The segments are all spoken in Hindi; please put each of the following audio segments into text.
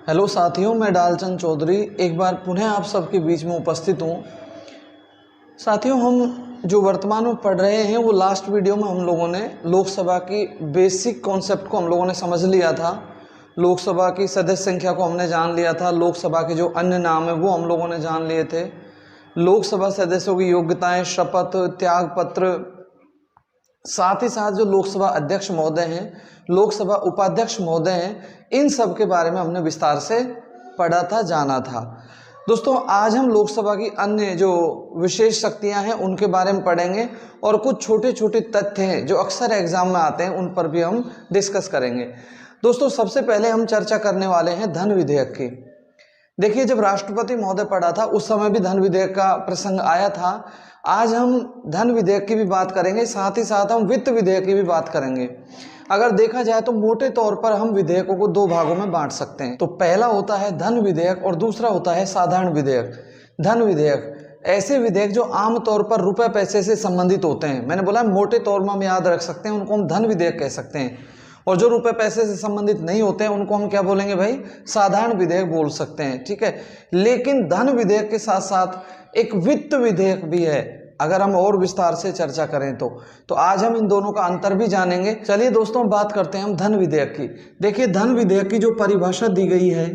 हेलो साथियों, मैं डालचंद चौधरी एक बार पुनः आप सबके बीच में उपस्थित हूँ। साथियों, हम जो वर्तमान में पढ़ रहे हैं वो लास्ट वीडियो में हम लोगों ने लोकसभा की बेसिक कॉन्सेप्ट को हम लोगों ने समझ लिया था। लोकसभा की सदस्य संख्या को हमने जान लिया था। लोकसभा के जो अन्य नाम है वो हम लोगों ने जान लिए थे। लोकसभा सदस्यों की योग्यताएं, शपथ, त्याग पत्र, साथ ही साथ जो लोकसभा अध्यक्ष महोदय हैं, लोकसभा उपाध्यक्ष महोदय हैं, इन सब के बारे में हमने विस्तार से पढ़ा था, जाना था। दोस्तों, आज हम लोकसभा की अन्य जो विशेष शक्तियां हैं उनके बारे में पढ़ेंगे और कुछ छोटे छोटे तथ्य हैं जो अक्सर एग्जाम में आते हैं उन पर भी हम डिस्कस करेंगे। दोस्तों, सबसे पहले हम चर्चा करने वाले हैं धन विधेयक की। देखिए, जब राष्ट्रपति महोदय पढ़ा था उस समय भी धन विधेयक का प्रसंग आया था। आज हम धन विधेयक की भी बात करेंगे, साथ ही साथ हम वित्त विधेयक की भी बात करेंगे। अगर देखा जाए तो मोटे तौर पर हम विधेयकों को दो भागों में बांट सकते हैं। तो पहला होता है धन विधेयक और दूसरा होता है साधारण विधेयक। धन विधेयक ऐसे विधेयक जो आमतौर पर रुपए पैसे से संबंधित होते हैं। मैंने बोला मोटे तौर में हम याद रख सकते हैं, उनको हम धन विधेयक कह सकते हैं। और जो रुपए पैसे से संबंधित नहीं होते हैं उनको हम क्या बोलेंगे भाई? साधारण विधेयक बोल सकते हैं, ठीक है। लेकिन धन विधेयक के साथ साथ एक वित्त विधेयक भी है, अगर हम और विस्तार से चर्चा करें तो आज हम इन दोनों का अंतर भी जानेंगे। चलिए दोस्तों, बात करते हैं हम धन विधेयक की। देखिए, धन विधेयक की जो परिभाषा दी गई है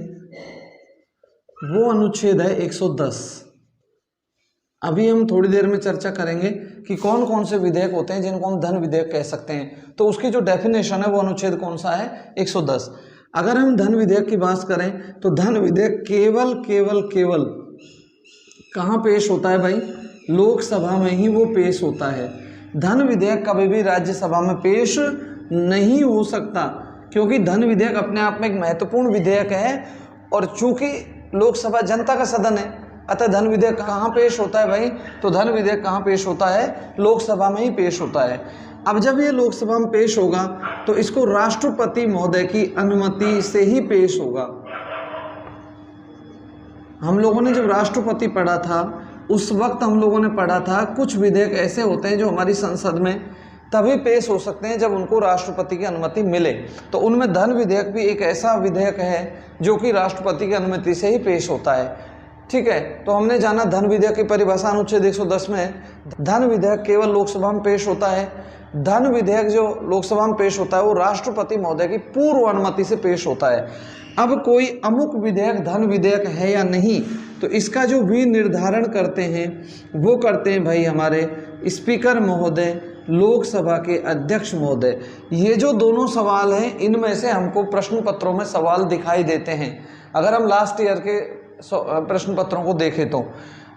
वो अनुच्छेद है 110। अभी हम थोड़ी देर में चर्चा करेंगे कि कौन कौन से विधेयक होते हैं जिनको हम धन विधेयक कह सकते हैं। तो उसकी जो डेफिनेशन है वो अनुच्छेद कौन सा है? 110। अगर हम धन विधेयक की बात करें तो धन विधेयक केवल कहाँ पेश होता है भाई? लोकसभा में ही वो पेश होता है। धन विधेयक कभी भी राज्यसभा में पेश नहीं हो सकता, क्योंकि धन विधेयक अपने आप में एक महत्वपूर्ण विधेयक है और चूंकि लोकसभा जनता का सदन है, अतः धन विधेयक कहाँ पेश होता है भाई? तो धन विधेयक कहाँ पेश होता है? लोकसभा में ही पेश होता है। अब जब ये लोकसभा में पेश होगा तो इसको राष्ट्रपति महोदय की अनुमति से ही पेश होगा। हम लोगों ने जब राष्ट्रपति पढ़ा था उस वक्त हम लोगों ने पढ़ा था कुछ विधेयक ऐसे होते हैं जो हमारी संसद में तभी पेश हो सकते हैं जब उनको राष्ट्रपति की अनुमति मिले। तो उनमें धन विधेयक भी एक ऐसा विधेयक है जो कि राष्ट्रपति की अनुमति से ही पेश होता है, ठीक है। तो हमने जाना धन विधेयक की परिभाषा अनुच्छेद 110 में। धन विधेयक केवल लोकसभा में पेश होता है। धन विधेयक जो लोकसभा में पेश होता है वो राष्ट्रपति महोदय की पूर्व अनुमति से पेश होता है। अब कोई अमुक विधेयक धन विधेयक है या नहीं, तो इसका जो विनिर्धारण करते हैं वो करते हैं भाई हमारे स्पीकर महोदय, लोकसभा के अध्यक्ष महोदय। ये जो दोनों सवाल हैं इनमें से हमको प्रश्न पत्रों में सवाल दिखाई देते हैं। अगर हम लास्ट ईयर के प्रश्न पत्रों को देखें तो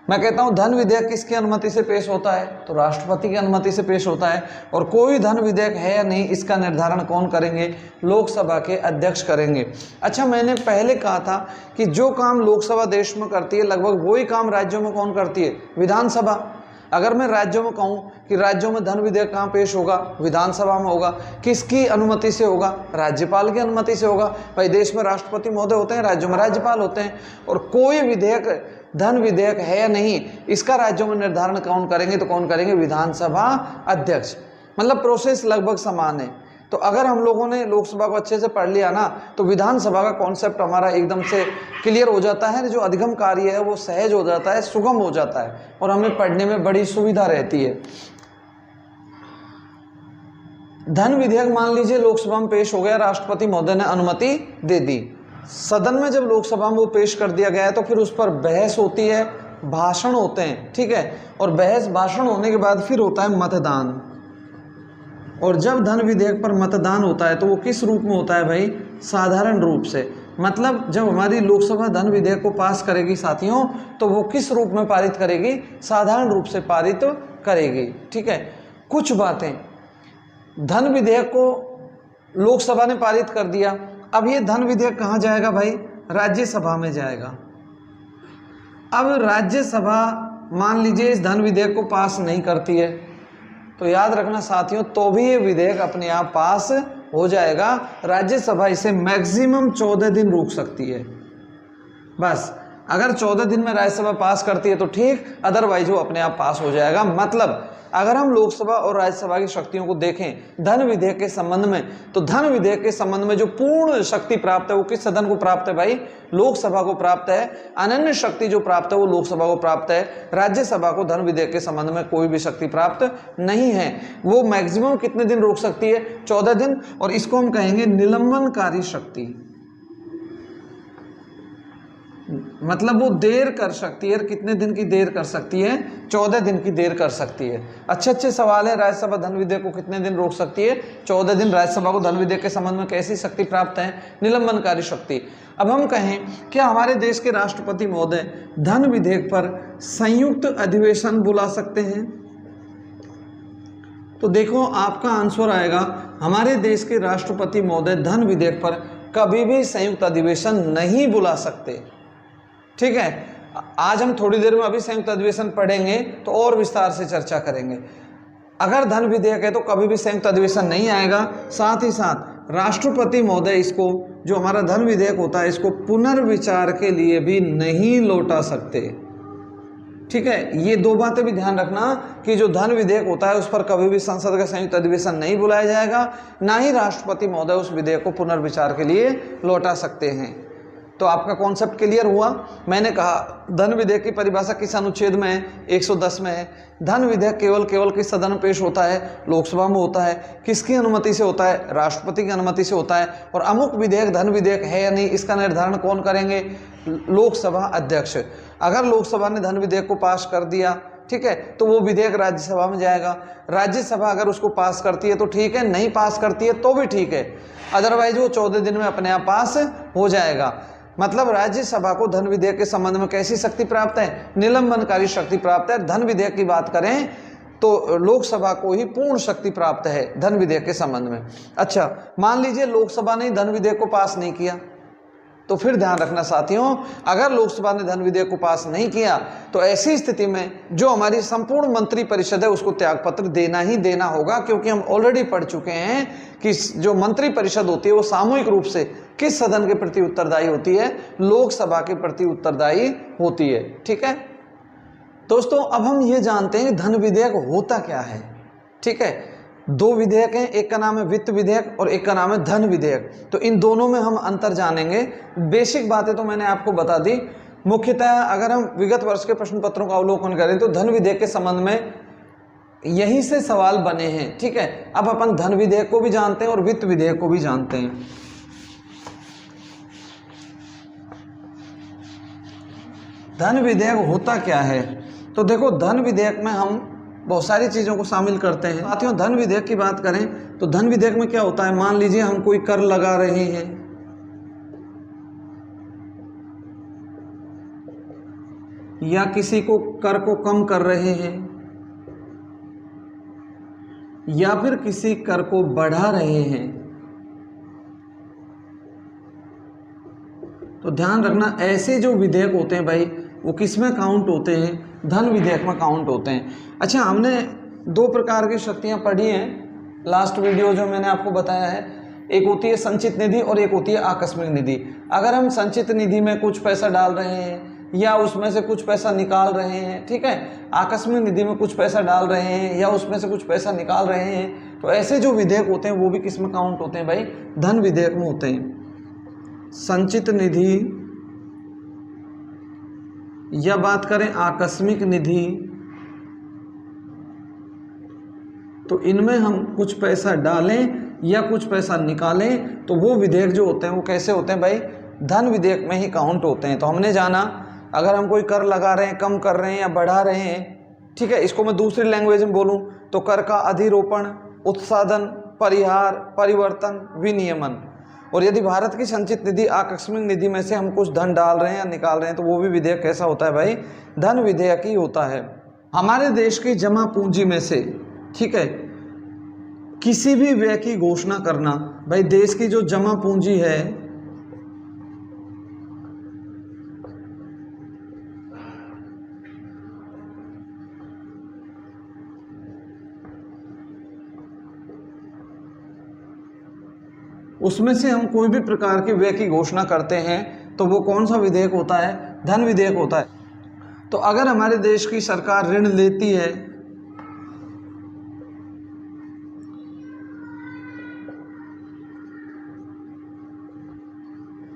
मैं कहता हूं धन विधेयक किसकी अनुमति से पेश होता है? तो राष्ट्रपति की अनुमति से पेश होता है। और कोई धन विधेयक है या नहीं इसका निर्धारण कौन करेंगे? लोकसभा के अध्यक्ष करेंगे। अच्छा, मैंने पहले कहा था कि जो काम लोकसभा देश में करती है लगभग वही काम राज्यों में कौन करती है? विधानसभा। अगर मैं राज्यों में कहूँ कि राज्यों में धन विधेयक कहाँ पेश होगा? विधानसभा में होगा। किसकी अनुमति से होगा? राज्यपाल की अनुमति से होगा। भाई, देश में राष्ट्रपति महोदय होते हैं, राज्यों में राज्यपाल होते हैं। और कोई विधेयक धन विधेयक है या नहीं इसका राज्यों में निर्धारण कौन करेंगे? तो कौन करेंगे? विधानसभा अध्यक्ष। मतलब प्रोसेस लगभग समान है। तो अगर हम लोगों ने लोकसभा को अच्छे से पढ़ लिया ना तो विधानसभा का कॉन्सेप्ट हमारा एकदम से क्लियर हो जाता है। जो अधिगम कार्य है वो सहज हो जाता है, सुगम हो जाता है और हमें पढ़ने में बड़ी सुविधा रहती है। धन विधेयक मान लीजिए लोकसभा में पेश हो गया, राष्ट्रपति महोदय ने अनुमति दे दी। सदन में जब लोकसभा में वो पेश कर दिया गया है तो फिर उस पर बहस होती है, भाषण होते हैं, ठीक है। और बहस भाषण होने के बाद फिर होता है मतदान। और जब धन विधेयक पर मतदान होता है तो वो किस रूप में होता है भाई? साधारण रूप से। मतलब जब हमारी लोकसभा धन विधेयक को पास करेगी साथियों तो वो किस रूप में पारित करेगी? साधारण रूप से पारित करेगी, ठीक है। कुछ बातें, धन विधेयक को लोकसभा ने पारित कर दिया, अब ये धन विधेयक कहाँ जाएगा भाई? राज्यसभा में जाएगा। अब राज्यसभा मान लीजिए इस धन विधेयक को पास नहीं करती है तो याद रखना साथियों, तो भी ये विधेयक अपने आप पास हो जाएगा। राज्यसभा इसे मैक्सिमम 14 दिन रोक सकती है, बस। अगर 14 दिन में राज्यसभा पास करती है तो ठीक, अदरवाइज वो अपने आप पास हो जाएगा। मतलब अगर हम लोकसभा और राज्यसभा की शक्तियों को देखें धन विधेयक के संबंध में, तो धन विधेयक के संबंध में जो पूर्ण शक्ति प्राप्त है वो किस सदन को प्राप्त है भाई? लोकसभा को प्राप्त है। अनन्य शक्ति जो प्राप्त है वो लोकसभा को प्राप्त है। राज्यसभा को धन विधेयक के संबंध में कोई भी शक्ति प्राप्त नहीं है। वो मैक्सिमम कितने दिन रोक सकती है? 14 दिन। और इसको हम कहेंगे निलंबनकारी शक्ति, मतलब वो देर कर सकती है। कितने दिन की देर कर सकती है? 14 दिन की देर कर सकती है। अच्छे सवाल है। राज्यसभा धन विधेयक को कितने दिन रोक सकती है? 14 दिन। राज्यसभा को धन विधेयक के संबंध में कैसी शक्ति प्राप्त है? निलंबनकारी शक्ति। अब हम कहें क्या हमारे देश के राष्ट्रपति महोदय धन विधेयक पर संयुक्त अधिवेशन बुला सकते हैं? तो देखो आपका आंसर आएगा हमारे देश के राष्ट्रपति महोदय धन विधेयक पर कभी भी संयुक्त अधिवेशन नहीं बुला सकते। ठीक है, आज हम थोड़ी देर में अभी संयुक्त अधिवेशन पढ़ेंगे तो और विस्तार से चर्चा करेंगे। अगर धन विधेयक है तो कभी भी संयुक्त अधिवेशन नहीं आएगा। साथ ही साथ राष्ट्रपति महोदय इसको, जो हमारा धन विधेयक होता है, इसको पुनर्विचार के लिए भी नहीं लौटा सकते। ठीक है, ये दो बातें भी ध्यान रखना कि जो धन विधेयक होता है उस पर कभी भी संसद का संयुक्त अधिवेशन नहीं बुलाया जाएगा, ना ही राष्ट्रपति महोदय उस विधेयक को पुनर्विचार के लिए लौटा सकते हैं। तो आपका कॉन्सेप्ट क्लियर हुआ। मैंने कहा धन विधेयक की परिभाषा किस अनुच्छेद में है? 110 में है। धन विधेयक केवल किस सदन में पेश होता है? लोकसभा में होता है। किसकी अनुमति से होता है? राष्ट्रपति की अनुमति से होता है। और अमुक विधेयक धन विधेयक है या नहीं, इसका निर्धारण कौन करेंगे? लोकसभा अध्यक्ष। अगर लोकसभा ने धन विधेयक को पास कर दिया, ठीक है, तो वो विधेयक राज्यसभा में जाएगा। राज्यसभा अगर उसको पास करती है तो ठीक है, नहीं पास करती है तो भी ठीक है, अदरवाइज वो 14 दिन में अपने आप पास हो जाएगा। मतलब राज्यसभा को धन विधेयक के संबंध में कैसी शक्ति प्राप्त है? निलंबनकारी शक्ति प्राप्त है। धन विधेयक की बात करें तो लोकसभा को ही पूर्ण शक्ति प्राप्त है धन विधेयक के संबंध में। अच्छा, मान लीजिए लोकसभा ने धन विधेयक को पास नहीं किया, तो फिर ध्यान रखना साथियों, अगर लोकसभा ने धन विधेयक को पास नहीं किया तो ऐसी स्थिति में जो हमारी संपूर्ण मंत्री परिषद है उसको त्यागपत्र देना ही देना होगा, क्योंकि हम ऑलरेडी पढ़ चुके हैं कि जो मंत्री परिषद होती है वो सामूहिक रूप से किस सदन के प्रति उत्तरदायी होती है? लोकसभा के प्रति उत्तरदायी होती है। ठीक है दोस्तों, अब हम ये जानते हैं धन विधेयक होता क्या है। ठीक है, दो विधेयक हैं, एक का नाम है वित्त विधेयक और एक का नाम है धन विधेयक। तो इन दोनों में हम अंतर जानेंगे। बेसिक बातें तो मैंने आपको बता दी। मुख्यतः अगर हम विगत वर्ष के प्रश्न पत्रों का अवलोकन करें तो धन विधेयक के संबंध में यहीं से सवाल बने हैं। ठीक है, अब अपन धन विधेयक को भी जानते हैं और वित्त विधेयक को भी जानते हैं। धन विधेयक होता क्या है? तो देखो, धन विधेयक में हम बहुत सारी चीज़ों को शामिल करते हैं। साथियों, धन विधेयक की बात करें तो धन विधेयक में क्या होता है? मान लीजिए हम कोई कर लगा रहे हैं या किसी को कर को कम कर रहे हैं या फिर किसी कर को बढ़ा रहे हैं, तो ध्यान रखना ऐसे जो विधेयक होते हैं भाई वो किस में काउंट होते हैं? धन विधेयक में काउंट होते हैं। अच्छा, हमने दो प्रकार की शक्तियां पढ़ी हैं लास्ट वीडियो जो मैंने आपको बताया है। एक होती है संचित निधि और एक होती है आकस्मिक निधि। अगर हम संचित निधि में कुछ पैसा डाल रहे हैं या उसमें से कुछ पैसा निकाल रहे हैं, ठीक है, आकस्मिक निधि में कुछ पैसा डाल रहे हैं या उसमें से कुछ पैसा निकाल रहे हैं, तो ऐसे जो विधेयक होते हैं वो भी किस में काउंट होते हैं भाई? धन विधेयक में होते हैं। संचित निधि या बात करें आकस्मिक निधि, तो इनमें हम कुछ पैसा डालें या कुछ पैसा निकालें तो वो विधेयक जो होते हैं वो कैसे होते हैं भाई? धन विधेयक में ही काउंट होते हैं। तो हमने जाना अगर हम कोई कर लगा रहे हैं, कम कर रहे हैं या बढ़ा रहे हैं, ठीक है, इसको मैं दूसरी लैंग्वेज में बोलूं तो कर का अधिरोपण, उत्साधन, परिहार, परिवर्तन, विनियमन। और यदि भारत की संचित निधि आकस्मिक निधि में से हम कुछ धन डाल रहे हैं या निकाल रहे हैं तो वो भी विधेयक कैसा होता है भाई? धन विधेयक ही होता है। हमारे देश की जमा पूंजी में से, ठीक है, किसी भी व्यय की घोषणा करना, भाई देश की जो जमा पूंजी है उसमें से हम कोई भी प्रकार के व्यय की घोषणा करते हैं तो वो कौन सा विधेयक होता है? धन विधेयक होता है। तो अगर हमारे देश की सरकार ऋण लेती है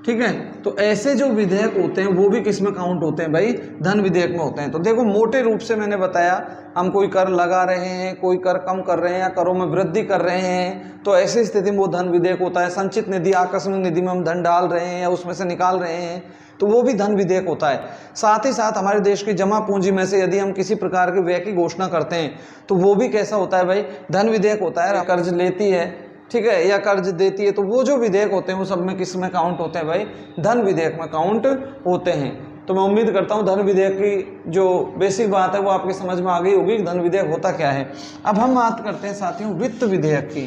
ठीक है। तो ऐसे जो विधेयक होते हैं वो भी किस में काउंट होते हैं भाई, धन विधेयक में होते हैं। तो देखो मोटे रूप से मैंने बताया, हम कोई कर लगा रहे हैं, कोई कर कम कर रहे हैं या करों में वृद्धि कर रहे हैं, तो ऐसी स्थिति में वो धन विधेयक होता है। संचित निधि, आकस्मिक निधि में हम धन डाल रहे हैं या उसमें से निकाल रहे हैं, तो वो भी धन विधेयक होता है। साथ ही साथ हमारे देश की जमा पूंजी में से यदि हम किसी प्रकार के व्यय की घोषणा करते हैं तो वो भी कैसा होता है भाई, धन विधेयक होता है। कर्ज लेती है, ठीक है, या कर्ज देती है, तो वो जो विधेयक होते हैं वो सब में किस में काउंट होते हैं भाई, धन विधेयक में काउंट होते हैं। तो मैं उम्मीद करता हूँ धन विधेयक की जो बेसिक बात है वो आपकी समझ में आ गई होगी कि धन विधेयक होता क्या है। अब हम बात करते हैं साथियों वित्त विधेयक की।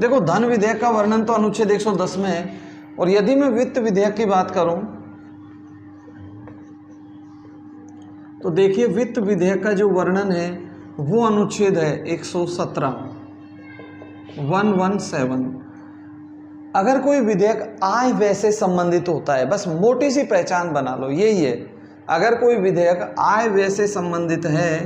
देखो धन विधेयक का वर्णन तो अनुच्छेद 110 में है, और यदि मैं वित्त विधेयक की बात करूं तो देखिए वित्त विधेयक का जो वर्णन है वो अनुच्छेद है 117 117। अगर कोई विधेयक आय व्यय से संबंधित होता है, बस मोटी सी पहचान बना लो, यही है, अगर कोई विधेयक आय व्यय से संबंधित है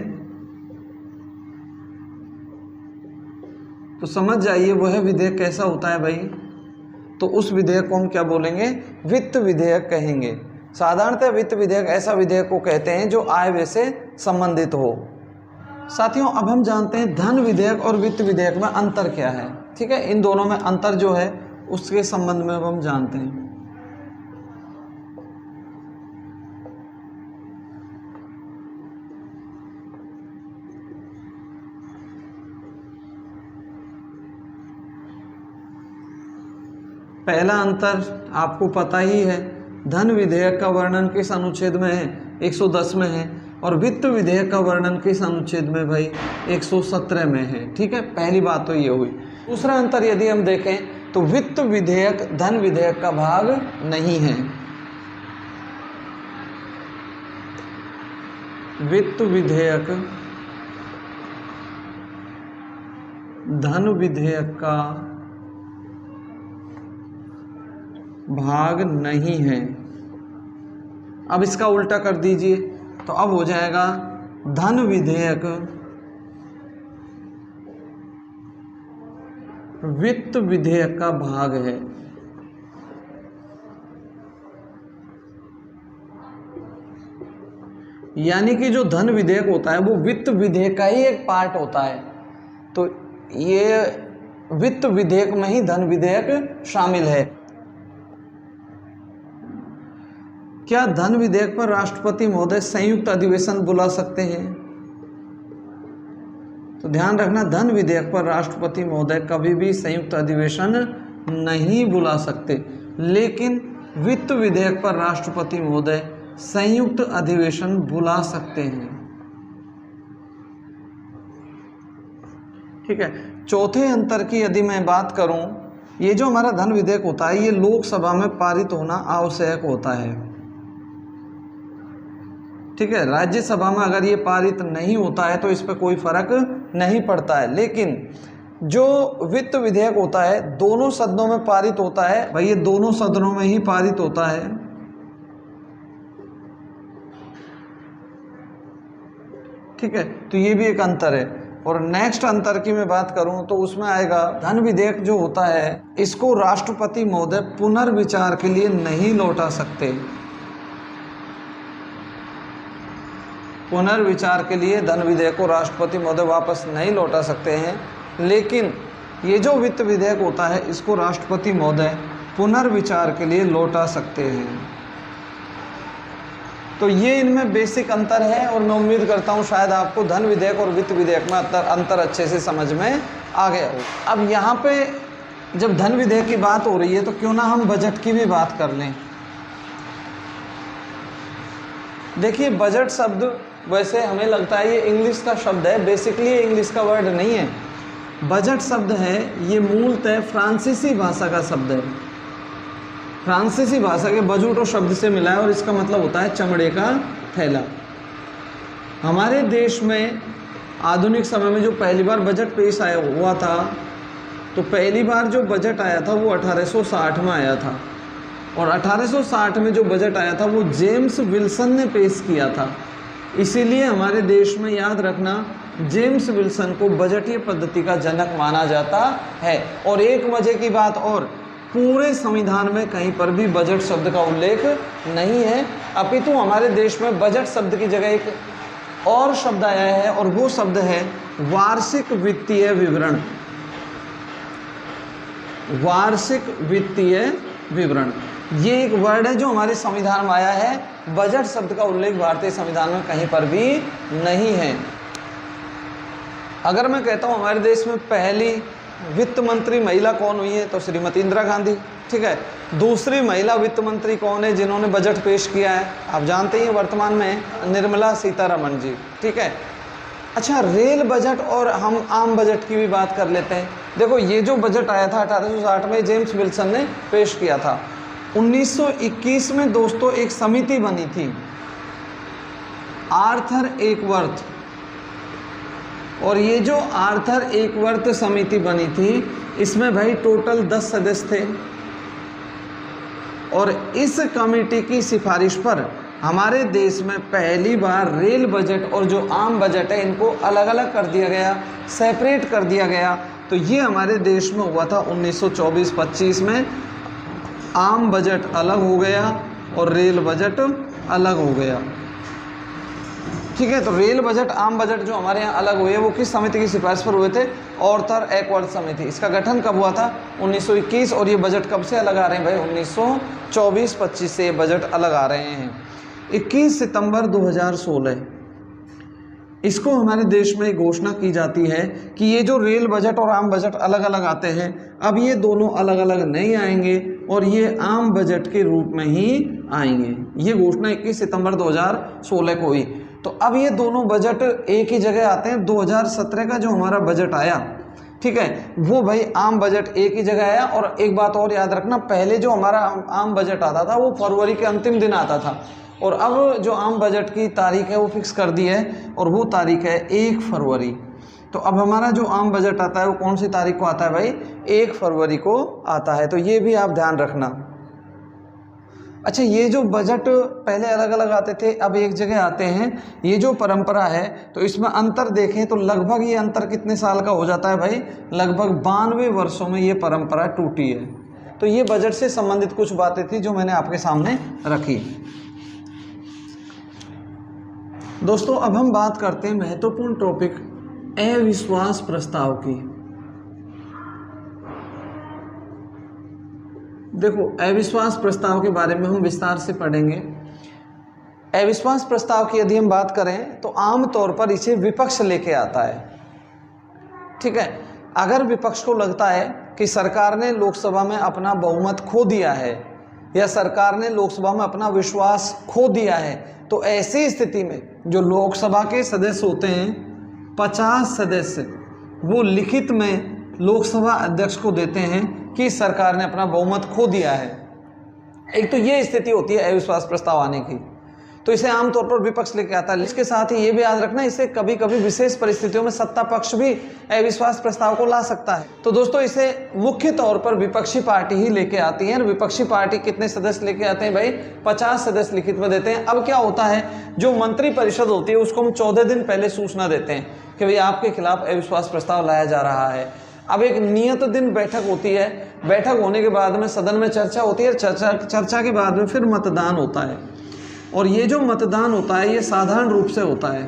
तो समझ जाइए वह विधेयक कैसा होता है भाई, तो उस विधेयक को हम क्या बोलेंगे, वित्त विधेयक कहेंगे। साधारणतः वित्त विधेयक ऐसा विधेयक को कहते हैं जो आय व्यय से संबंधित हो। साथियों अब हम जानते हैं धन विधेयक और वित्त विधेयक में अंतर क्या है। ठीक है, इन दोनों में अंतर जो है उसके संबंध में अब हम जानते हैं। पहला अंतर आपको पता ही है, धन विधेयक का वर्णन किस अनुच्छेद में है, 110 में है, और वित्त विधेयक का वर्णन किस अनुच्छेद में भाई, 117 में है। ठीक है, पहली बात तो ये हुई। दूसरा अंतर यदि हम देखें तो वित्त विधेयक धन विधेयक का भाग नहीं है। वित्त विधेयक धन विधेयक का भाग नहीं है। अब इसका उल्टा कर दीजिए तो अब हो जाएगा धन विधेयक वित्त विधेयक का भाग है। यानी कि जो धन विधेयक होता है वो वित्त विधेयक का ही एक पार्ट होता है, तो ये वित्त विधेयक में ही धन विधेयक शामिल है। क्या धन विधेयक पर राष्ट्रपति महोदय संयुक्त अधिवेशन बुला सकते हैं? तो ध्यान रखना, धन विधेयक पर राष्ट्रपति महोदय कभी भी संयुक्त अधिवेशन नहीं बुला सकते, लेकिन वित्त विधेयक पर राष्ट्रपति महोदय संयुक्त अधिवेशन बुला सकते हैं। ठीक है, चौथे अंतर की यदि मैं बात करूं, ये जो हमारा धन विधेयक होता है ये लोकसभा में पारित होना आवश्यक होता है। ठीक है, राज्यसभा में अगर ये पारित नहीं होता है तो इस पर कोई फर्क नहीं पड़ता है, लेकिन जो वित्त विधेयक होता है दोनों सदनों में पारित होता है भाई, ये दोनों सदनों में ही पारित होता है। ठीक है, तो ये भी एक अंतर है। और नेक्स्ट अंतर की मैं बात करूं तो उसमें आएगा धन विधेयक जो होता है इसको राष्ट्रपति महोदय पुनर्विचार के लिए नहीं लौटा सकते। पुनर्विचार के लिए धन विधेयक को राष्ट्रपति महोदय वापस नहीं लौटा सकते हैं, लेकिन ये जो वित्त विधेयक होता है इसको राष्ट्रपति महोदय पुनर्विचार के लिए लौटा सकते हैं। तो ये इनमें बेसिक अंतर है, और मैं उम्मीद करता हूँ शायद आपको धन विधेयक और वित्त विधेयक में अंतर अच्छे से समझ में आ गया हो। अब यहाँ पे जब धन विधेयक की बात हो रही है तो क्यों ना हम बजट की भी बात कर लें। देखिए बजट शब्द वैसे हमें लगता है ये इंग्लिश का शब्द है, बेसिकली ये इंग्लिश का वर्ड नहीं है। बजट शब्द है ये मूलतः फ्रांसीसी भाषा का शब्द है, फ्रांसीसी भाषा के बजूटो शब्द से मिला है, और इसका मतलब होता है चमड़े का थैला। हमारे देश में आधुनिक समय में जो पहली बार बजट पेश आया हुआ था, तो पहली बार जो बजट आया था वो 1860 में आया था, और 1860 में जो बजट आया था वो जेम्स विल्सन ने पेश किया था। इसीलिए हमारे देश में याद रखना, जेम्स विल्सन को बजटीय पद्धति का जनक माना जाता है। और एक मजे की बात और, पूरे संविधान में कहीं पर भी बजट शब्द का उल्लेख नहीं है, अपितु हमारे देश में बजट शब्द की जगह एक और शब्द आया है और वो शब्द है वार्षिक वित्तीय विवरण। वार्षिक वित्तीय विवरण, ये एक वर्ड है जो हमारे संविधान में आया है। बजट शब्द का उल्लेख भारतीय संविधान में कहीं पर भी नहीं है। अगर मैं कहता हूँ हमारे देश में पहली वित्त मंत्री महिला कौन हुई है तो श्रीमती इंदिरा गांधी, ठीक है। दूसरी महिला वित्त मंत्री कौन है जिन्होंने बजट पेश किया है, आप जानते ही वर्तमान में निर्मला सीतारमण जी, ठीक है। अच्छा, रेल बजट और हम आम बजट की भी बात कर लेते हैं। देखो, ये जो बजट आया था 1860 में जेम्स विल्सन ने पेश किया था। 1921 में दोस्तों एक समिति बनी थी, आर्थर एकवर्थ, और ये जो आर्थर एकवर्थ समिति बनी थी इसमें भाई टोटल 10 सदस्य थे और इस कमेटी की सिफारिश पर हमारे देश में पहली बार रेल बजट और जो आम बजट है इनको अलग अलग कर दिया गया, सेपरेट कर दिया गया। तो ये हमारे देश में हुआ था 1924-25 में। आम बजट अलग हो गया और रेल बजट अलग हो गया, ठीक है। तो रेल बजट आम बजट जो हमारे यहाँ अलग हुए वो किस समिति की सिफारिश पर हुए थे? आर्थर एकवर्थ समिति। इसका गठन कब हुआ था? 1921। और ये बजट कब से अलग आ रहे हैं भाई? 1924-25 से ये बजट अलग आ रहे हैं। 21 सितंबर 2016 इसको हमारे देश में घोषणा की जाती है कि ये जो रेल बजट और आम बजट अलग अलग आते हैं, अब ये दोनों अलग अलग नहीं आएंगे और ये आम बजट के रूप में ही आएंगे। ये घोषणा 21 सितंबर 2016 को हुई। तो अब ये दोनों बजट एक ही जगह आते हैं। 2017 का जो हमारा बजट आया, ठीक है, वो भाई आम बजट एक ही जगह आया। और एक बात और याद रखना, पहले जो हमारा आम बजट आता था वो फरवरी के अंतिम दिन आता था और अब जो आम बजट की तारीख है वो फिक्स कर दी है और वो तारीख है 1 फरवरी। तो अब हमारा जो आम बजट आता है वो कौन सी तारीख को आता है भाई? 1 फरवरी को आता है। तो ये भी आप ध्यान रखना। अच्छा, ये जो बजट पहले अलग अलग आते थे अब एक जगह आते हैं, ये जो परंपरा है तो इसमें अंतर देखें तो लगभग ये अंतर कितने साल का हो जाता है भाई? लगभग 92 वर्षों में ये परंपरा टूटी है। तो ये बजट से संबंधित कुछ बातें थी जो मैंने आपके सामने रखी। दोस्तों, अब हम बात करते हैं महत्वपूर्ण टॉपिक अविश्वास प्रस्ताव की। देखो, अविश्वास प्रस्ताव के बारे में हम विस्तार से पढ़ेंगे। अविश्वास प्रस्ताव की यदि हम बात करें तो आम तौर पर इसे विपक्ष लेके आता है, ठीक है। अगर विपक्ष को लगता है कि सरकार ने लोकसभा में अपना बहुमत खो दिया है या सरकार ने लोकसभा में अपना विश्वास खो दिया है, तो ऐसी स्थिति में जो लोकसभा के सदस्य होते हैं 50 सदस्य, वो लिखित में लोकसभा अध्यक्ष को देते हैं कि सरकार ने अपना बहुमत खो दिया है। एक तो ये स्थिति होती है अविश्वास प्रस्ताव आने की, तो इसे आमतौर पर विपक्ष लेके आता है। इसके साथ ही ये भी याद रखना, इसे कभी कभी विशेष परिस्थितियों में सत्ता पक्ष भी अविश्वास प्रस्ताव को ला सकता है। तो दोस्तों, इसे मुख्य तौर पर विपक्षी पार्टी ही लेके आती है। और विपक्षी पार्टी कितने सदस्य लेके आते हैं भाई? 50 सदस्य लिखित में देते हैं। अब क्या होता है, जो मंत्री परिषद होती है उसको हम 14 दिन पहले सूचना देते हैं कि भाई आपके खिलाफ अविश्वास प्रस्ताव लाया जा रहा है। अब एक नियत दिन बैठक होती है, बैठक होने के बाद में सदन में चर्चा होती है, चर्चा के बाद में फिर मतदान होता है। और ये जो मतदान होता है ये साधारण रूप से होता है।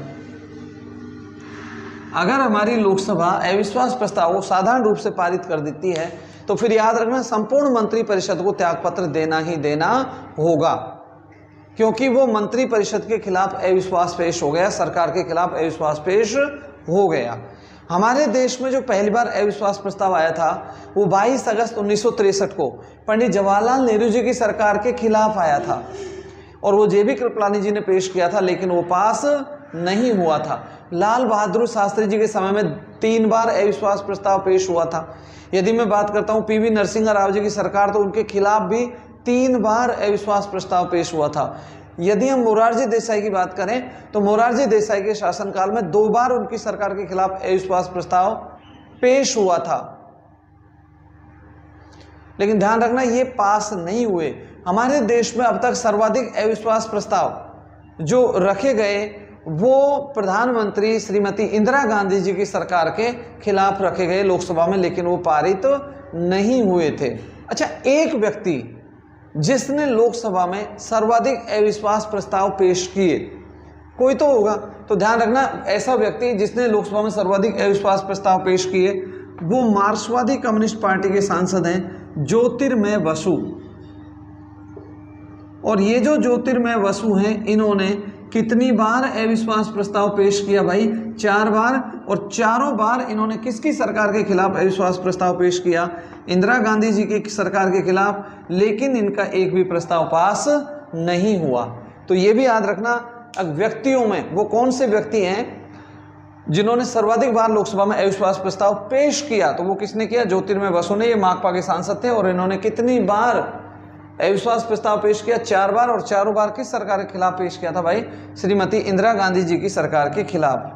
अगर हमारी लोकसभा अविश्वास प्रस्ताव को साधारण रूप से पारित कर देती है तो फिर याद रखना, संपूर्ण मंत्री परिषद को त्यागपत्र देना ही देना होगा, क्योंकि वो मंत्री परिषद के खिलाफ अविश्वास पेश हो गया, सरकार के खिलाफ अविश्वास पेश हो गया। हमारे देश में जो पहली बार अविश्वास प्रस्ताव आया था वो 22 अगस्त 1963 को पंडित जवाहरलाल नेहरू जी की सरकार के खिलाफ आया था और वो जेबी कृपलानी जी ने पेश किया था, लेकिन वो पास नहीं हुआ था। लाल बहादुर शास्त्री जी के समय में 3 बार अविश्वास प्रस्ताव पेश हुआ था। यदि मैं बात करता हूँ पीवी नरसिंह राव जी की सरकार, तो उनके खिलाफ भी 3 बार अविश्वास प्रस्ताव पेश हुआ था। यदि हम मोरारजी देसाई की बात करें तो मोरारजी देसाई के शासनकाल में 2 बार उनकी सरकार के खिलाफ अविश्वास प्रस्ताव पेश हुआ था, लेकिन ध्यान रखना ये पास नहीं हुए। हमारे देश में अब तक सर्वाधिक अविश्वास प्रस्ताव जो रखे गए वो प्रधानमंत्री श्रीमती इंदिरा गांधी जी की सरकार के खिलाफ रखे गए लोकसभा में, लेकिन वो पारित नहीं हुए थे। अच्छा, एक व्यक्ति जिसने लोकसभा में सर्वाधिक अविश्वास प्रस्ताव पेश किए, कोई तो होगा, तो ध्यान रखना ऐसा व्यक्ति जिसने लोकसभा में सर्वाधिक अविश्वास प्रस्ताव पेश किए वो मार्क्सवादी कम्युनिस्ट पार्टी के सांसद हैं ज्योतिर्मय बसु। और ये जो ज्योतिर्मय बसु हैं इन्होंने कितनी बार अविश्वास प्रस्ताव पेश किया भाई? 4 बार। और चारों बार इन्होंने किसकी सरकार के खिलाफ अविश्वास प्रस्ताव पेश किया? इंदिरा गांधी जी की सरकार के खिलाफ। लेकिन इनका एक भी प्रस्ताव पास नहीं हुआ। तो ये भी याद रखना, व्यक्तियों में वो कौन से व्यक्ति हैं जिन्होंने सर्वाधिक बार लोकसभा में अविश्वास प्रस्ताव पेश किया? तो वो किसने किया? ज्योतिर्मय बसु ने। ये माकपा के सांसद थे और इन्होंने कितनी बार अविश्वास प्रस्ताव पेश किया? 4 बार। और चारों बार किस सरकार के खिलाफ पेश किया था भाई? श्रीमती इंदिरा गांधी जी की सरकार के खिलाफ।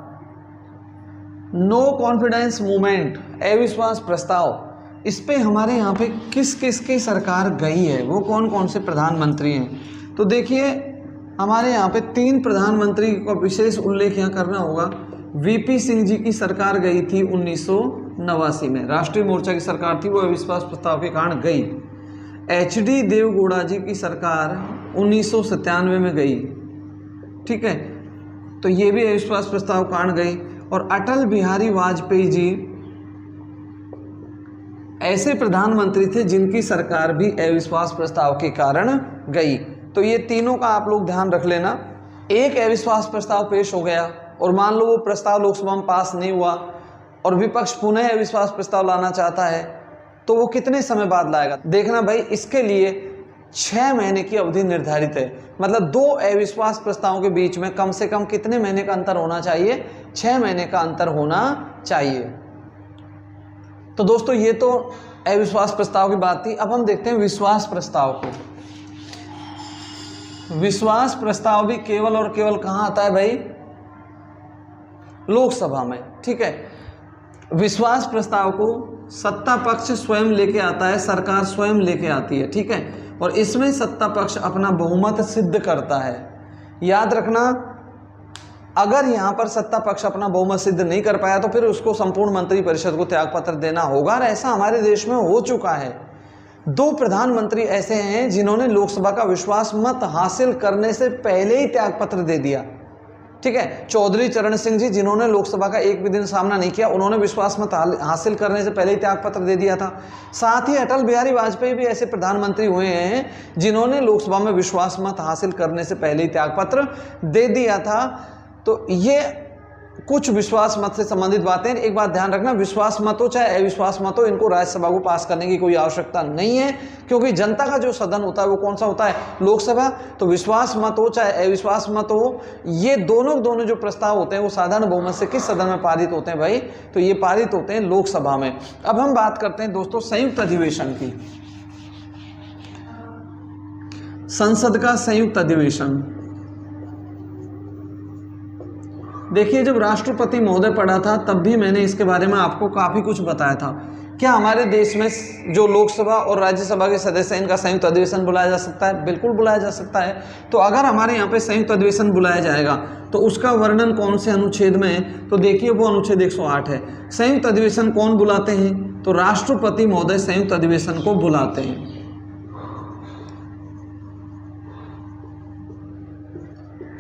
नो कॉन्फिडेंस मूवमेंट, अविश्वास प्रस्ताव, इस पे हमारे यहाँ पे किस किस की सरकार गई है, वो कौन कौन से प्रधानमंत्री हैं? तो देखिए हमारे यहाँ पे 3 प्रधानमंत्री का विशेष उल्लेख यहाँ करना होगा। वीपी सिंह जी की सरकार गई थी 1989 में, राष्ट्रीय मोर्चा की सरकार थी, वो अविश्वास प्रस्ताव के कारण गई। एचडी देवगौड़ा जी की सरकार 1997 में गई, ठीक है, तो ये भी अविश्वास प्रस्ताव कारण गई। और अटल बिहारी वाजपेयी जी ऐसे प्रधानमंत्री थे जिनकी सरकार भी अविश्वास प्रस्ताव के कारण गई। तो ये तीनों का आप लोग ध्यान रख लेना। एक अविश्वास प्रस्ताव पेश हो गया और मान लो वो प्रस्ताव लोकसभा में पास नहीं हुआ और विपक्ष पुनः अविश्वास प्रस्ताव लाना चाहता है, तो वो कितने समय बाद लाएगा? देखना भाई, इसके लिए 6 महीने की अवधि निर्धारित है। मतलब 2 अविश्वास प्रस्तावों के बीच में कम से कम कितने महीने का अंतर होना चाहिए? 6 महीने का अंतर होना चाहिए। तो दोस्तों ये तो अविश्वास प्रस्ताव की बात थी। अब हम देखते हैं विश्वास प्रस्ताव को। विश्वास प्रस्ताव भी केवल और केवल कहाँ आता है भाई? लोकसभा में, ठीक है। विश्वास प्रस्ताव को सत्ता पक्ष स्वयं लेके आता है, सरकार स्वयं लेके आती है, ठीक है। और इसमें सत्ता पक्ष अपना बहुमत सिद्ध करता है। याद रखना, अगर यहाँ पर सत्ता पक्ष अपना बहुमत सिद्ध नहीं कर पाया तो फिर उसको संपूर्ण मंत्रिपरिषद को त्यागपत्र देना होगा। और ऐसा हमारे देश में हो चुका है। 2 प्रधानमंत्री ऐसे हैं जिन्होंने लोकसभा का विश्वास मत हासिल करने से पहले ही त्यागपत्र दे दिया, ठीक है। चौधरी चरण सिंह जी जिन्होंने लोकसभा का एक भी दिन सामना नहीं किया, उन्होंने विश्वास मत हासिल करने से पहले ही त्यागपत्र दे दिया था। साथ ही अटल बिहारी वाजपेयी भी ऐसे प्रधानमंत्री हुए हैं जिन्होंने लोकसभा में विश्वास मत हासिल करने से पहले ही त्यागपत्र दे दिया था। तो ये कुछ विश्वास मत से संबंधित बातें। एक बात ध्यान रखना, विश्वास मत हो चाहे अविश्वास मत हो, इनको राज्यसभा को पास करने की कोई आवश्यकता नहीं है, क्योंकि जनता का जो सदन होता है वो कौन सा होता है? लोकसभा। तो विश्वास मत हो चाहे अविश्वास मत हो, ये दोनों जो प्रस्ताव होते हैं वो साधारण बहुमत से किस सदन में पारित होते हैं भाई? तो ये पारित होते हैं लोकसभा में। अब हम बात करते हैं दोस्तों संयुक्त अधिवेशन की। संसद का संयुक्त अधिवेशन, देखिए जब राष्ट्रपति महोदय पढ़ा था तब भी मैंने इसके बारे में आपको काफ़ी कुछ बताया था। क्या हमारे देश में जो लोकसभा और राज्यसभा के सदस्य हैं इनका संयुक्त अधिवेशन बुलाया जा सकता है? बिल्कुल बुलाया जा सकता है। तो अगर हमारे यहाँ पे संयुक्त अधिवेशन बुलाया जाएगा तो उसका वर्णन कौन से अनुच्छेद में है? तो देखिए वो अनुच्छेद 108 है। संयुक्त अधिवेशन कौन बुलाते हैं? तो राष्ट्रपति महोदय संयुक्त अधिवेशन को बुलाते हैं।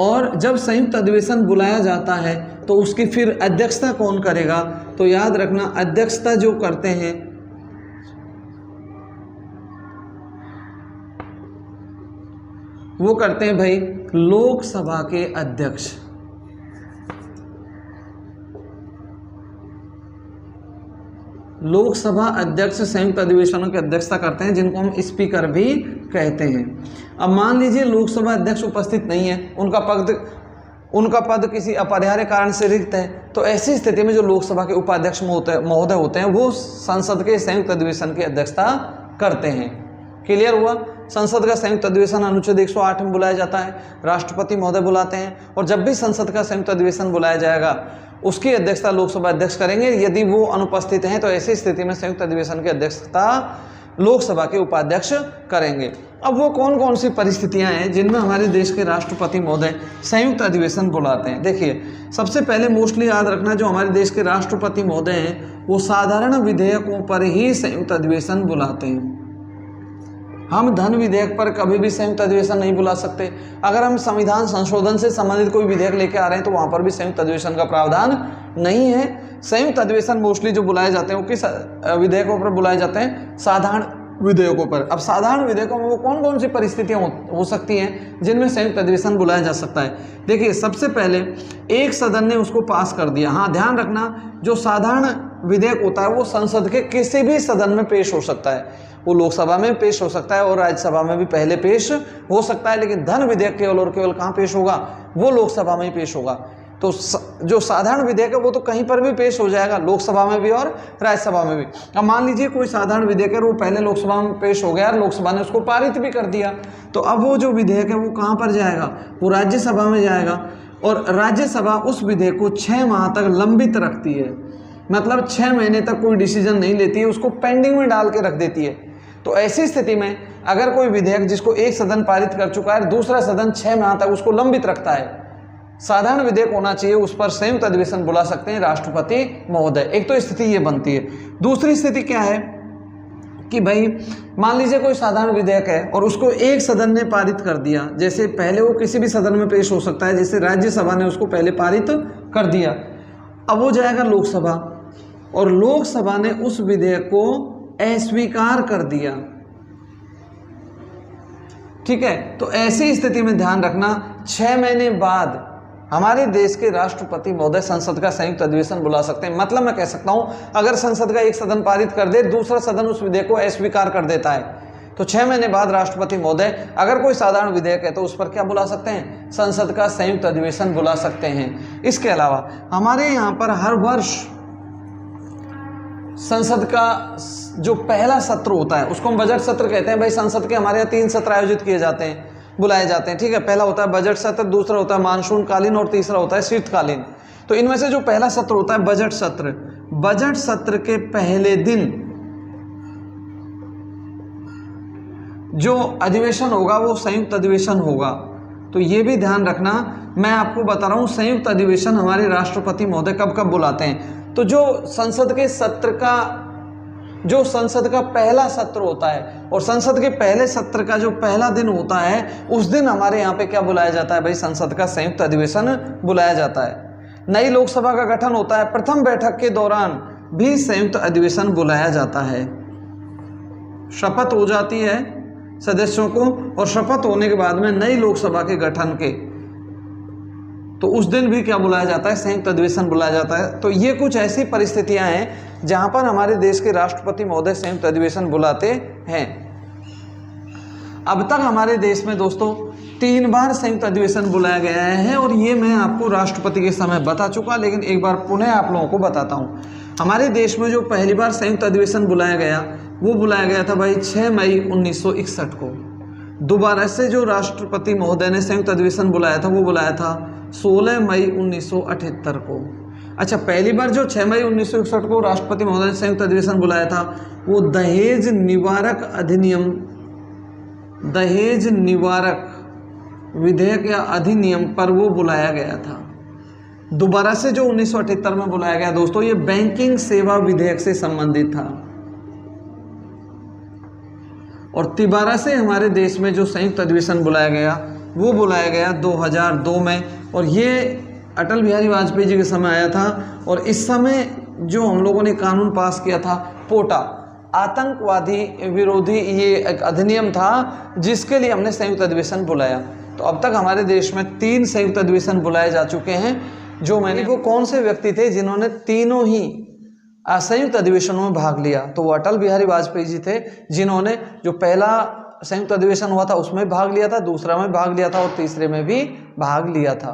और जब संयुक्त अधिवेशन बुलाया जाता है तो उसकी फिर अध्यक्षता कौन करेगा? तो याद रखना, अध्यक्षता जो करते हैं वो करते हैं भाई लोकसभा के अध्यक्ष। लोकसभा अध्यक्ष संयुक्त अधिवेशनों की अध्यक्षता करते हैं, जिनको हम स्पीकर भी कहते हैं। अब मान लीजिए लोकसभा अध्यक्ष उपस्थित नहीं है, उनका पद किसी अपरिहार्य कारण से रिक्त है, तो ऐसी स्थिति में जो लोकसभा के उपाध्यक्ष महोदय होते हैं वो संसद के संयुक्त अधिवेशन की अध्यक्षता करते हैं। क्लियर हुआ? संसद का संयुक्त अधिवेशन अनुच्छेद 108 में बुलाया जाता है, राष्ट्रपति महोदय बुलाते हैं। और जब भी संसद का संयुक्त अधिवेशन बुलाया जाएगा उसकी अध्यक्षता लोकसभा अध्यक्ष करेंगे। यदि वो अनुपस्थित हैं तो ऐसी स्थिति में संयुक्त अधिवेशन की अध्यक्षता लोकसभा के उपाध्यक्ष करेंगे। अब वो कौन कौन सी परिस्थितियां हैं जिनमें हमारे देश के राष्ट्रपति महोदय संयुक्त अधिवेशन बुलाते हैं? देखिए सबसे पहले मोस्टली याद रखना, जो हमारे देश के राष्ट्रपति महोदय हैं वो साधारण विधेयकों पर ही संयुक्त अधिवेशन बुलाते हैं। हम धन विधेयक पर कभी भी संयुक्त अधिवेशन नहीं बुला सकते। अगर हम संविधान संशोधन से संबंधित कोई विधेयक लेके आ रहे हैं तो वहाँ पर भी संयुक्त अधिवेशन का प्रावधान नहीं है। संयुक्त अधिवेशन मोस्टली जो बुलाए जाते हैं वो किस विधेयकों पर बुलाए जाते हैं? साधारण विधेयकों पर। अब साधारण विधेयकों में वो कौन कौन सी परिस्थितियां हो सकती हैं जिनमें संयुक्त अधिवेशन बुलाया जा सकता है? देखिए, सबसे पहले एक सदन ने उसको पास कर दिया। हाँ, ध्यान रखना, जो साधारण विधेयक होता है वो संसद के किसी भी सदन में पेश हो सकता है। वो लोकसभा में पेश हो सकता है और राज्यसभा में भी पहले पेश हो सकता है, लेकिन धन विधेयक केवल और केवल कहाँ पेश होगा? वो लोकसभा में ही पेश होगा। तो जो साधारण विधेयक है वो तो कहीं पर भी पेश हो जाएगा, लोकसभा में भी और राज्यसभा में भी। अब मान लीजिए कोई साधारण विधेयक है, वो पहले लोकसभा में पेश हो गया और लोकसभा ने उसको पारित भी कर दिया, तो अब वो जो विधेयक है वो कहाँ पर जाएगा? वो राज्यसभा में जाएगा। और राज्यसभा उस विधेयक को 6 माह तक लंबित रखती है, मतलब 6 महीने तक कोई डिसीजन नहीं लेती है, उसको पेंडिंग में डाल के रख देती है। तो ऐसी स्थिति में अगर कोई विधेयक जिसको एक सदन पारित कर चुका है, दूसरा सदन 6 माह तक उसको लंबित रखता है, साधारण विधेयक होना चाहिए, उस पर संयुक्त अधिवेशन बुला सकते हैं राष्ट्रपति महोदय। एक तो स्थिति ये बनती है। दूसरी स्थिति क्या है कि भाई मान लीजिए कोई साधारण विधेयक है और उसको एक सदन ने पारित कर दिया, जैसे पहले वो किसी भी सदन में पेश हो सकता है, जैसे राज्यसभा ने उसको पहले पारित कर दिया, अब वो जाएगा लोकसभा और लोकसभा ने उस विधेयक को अस्वीकार कर दिया। ठीक है, तो ऐसी स्थिति में ध्यान रखना 6 महीने बाद हमारे देश के राष्ट्रपति महोदय संसद का संयुक्त अधिवेशन बुला सकते हैं। मतलब मैं कह सकता हूं, अगर संसद का एक सदन पारित कर दे, दूसरा सदन उस विधेयक को अस्वीकार कर देता है, तो 6 महीने बाद राष्ट्रपति महोदय अगर कोई साधारण विधेयक है तो उस पर क्या बुला सकते हैं? संसद का संयुक्त अधिवेशन बुला सकते हैं। इसके अलावा हमारे यहाँ पर हर वर्ष संसद का जो पहला सत्र होता है उसको हम बजट सत्र कहते हैं। भाई संसद के हमारे यहाँ 3 सत्र आयोजित किए जाते हैं, बुलाए जाते हैं। ठीक है, पहला होता है बजट सत्र, दूसरा होता है मानसून कालीन और तीसरा होता है शीतकालीन। तो इनमें से जो पहला सत्र होता है बजट सत्र, बजट सत्र के पहले दिन जो अधिवेशन होगा वो संयुक्त अधिवेशन होगा। तो ये भी ध्यान रखना, मैं आपको बता रहा हूं संयुक्त अधिवेशन हमारे राष्ट्रपति महोदय कब कब बुलाते हैं। तो जो संसद का पहला सत्र होता है और संसद के पहले सत्र का जो पहला दिन होता है, उस दिन हमारे यहाँ पे क्या बुलाया जाता है? भाई संसद का संयुक्त अधिवेशन बुलाया जाता है। नई लोकसभा का गठन होता है, प्रथम बैठक के दौरान भी संयुक्त अधिवेशन बुलाया जाता है। शपथ हो जाती है सदस्यों को और शपथ होने के बाद में नई लोकसभा के गठन के, तो उस दिन भी क्या बुलाया जाता है? संयुक्त अधिवेशन बुलाया जाता है। तो ये कुछ ऐसी परिस्थितियां हैं जहां पर हमारे देश के राष्ट्रपति महोदय संयुक्त अधिवेशन बुलाते हैं। अब तक हमारे देश में दोस्तों 3 बार संयुक्त अधिवेशन बुलाया गया है और ये मैं आपको राष्ट्रपति के समय बता चुका, लेकिन एक बार पुनः आप लोगों को बताता हूँ। हमारे देश में जो पहली बार संयुक्त अधिवेशन बुलाया गया वो बुलाया गया था भाई 6 मई 1961 को। दोबारा से जो राष्ट्रपति महोदय ने संयुक्त अधिवेशन बुलाया था वो बुलाया था 16 मई 1978 को। अच्छा, पहली बार जो 6 मई 1961 को राष्ट्रपति महोदय ने संयुक्त अधिवेशन बुलाया था वो दहेज निवारक अधिनियम, दहेज निवारक विधेयक या अधिनियम पर वो बुलाया गया था। दोबारा से जो 1978 में बुलाया गया दोस्तों, ये बैंकिंग सेवा विधेयक से संबंधित था। और तिबारा से हमारे देश में जो संयुक्त अधिवेशन बुलाया गया वो बुलाया गया 2002 में, और ये अटल बिहारी वाजपेयी जी के समय आया था। और इस समय जो हम लोगों ने कानून पास किया था पोटा, आतंकवादी विरोधी, ये एक अधिनियम था जिसके लिए हमने संयुक्त अधिवेशन बुलाया। तो अब तक हमारे देश में 3 संयुक्त अधिवेशन बुलाए जा चुके हैं। जो मैंने वो कौन से व्यक्ति थे जिन्होंने तीनों ही संयुक्त अधिवेशनों में भाग लिया? तो वो अटल बिहारी वाजपेयी जी थे, जिन्होंने जो पहला संयुक्त अधिवेशन हुआ था उसमें भाग लिया था, दूसरा में भाग लिया था और तीसरे में भी भाग लिया था।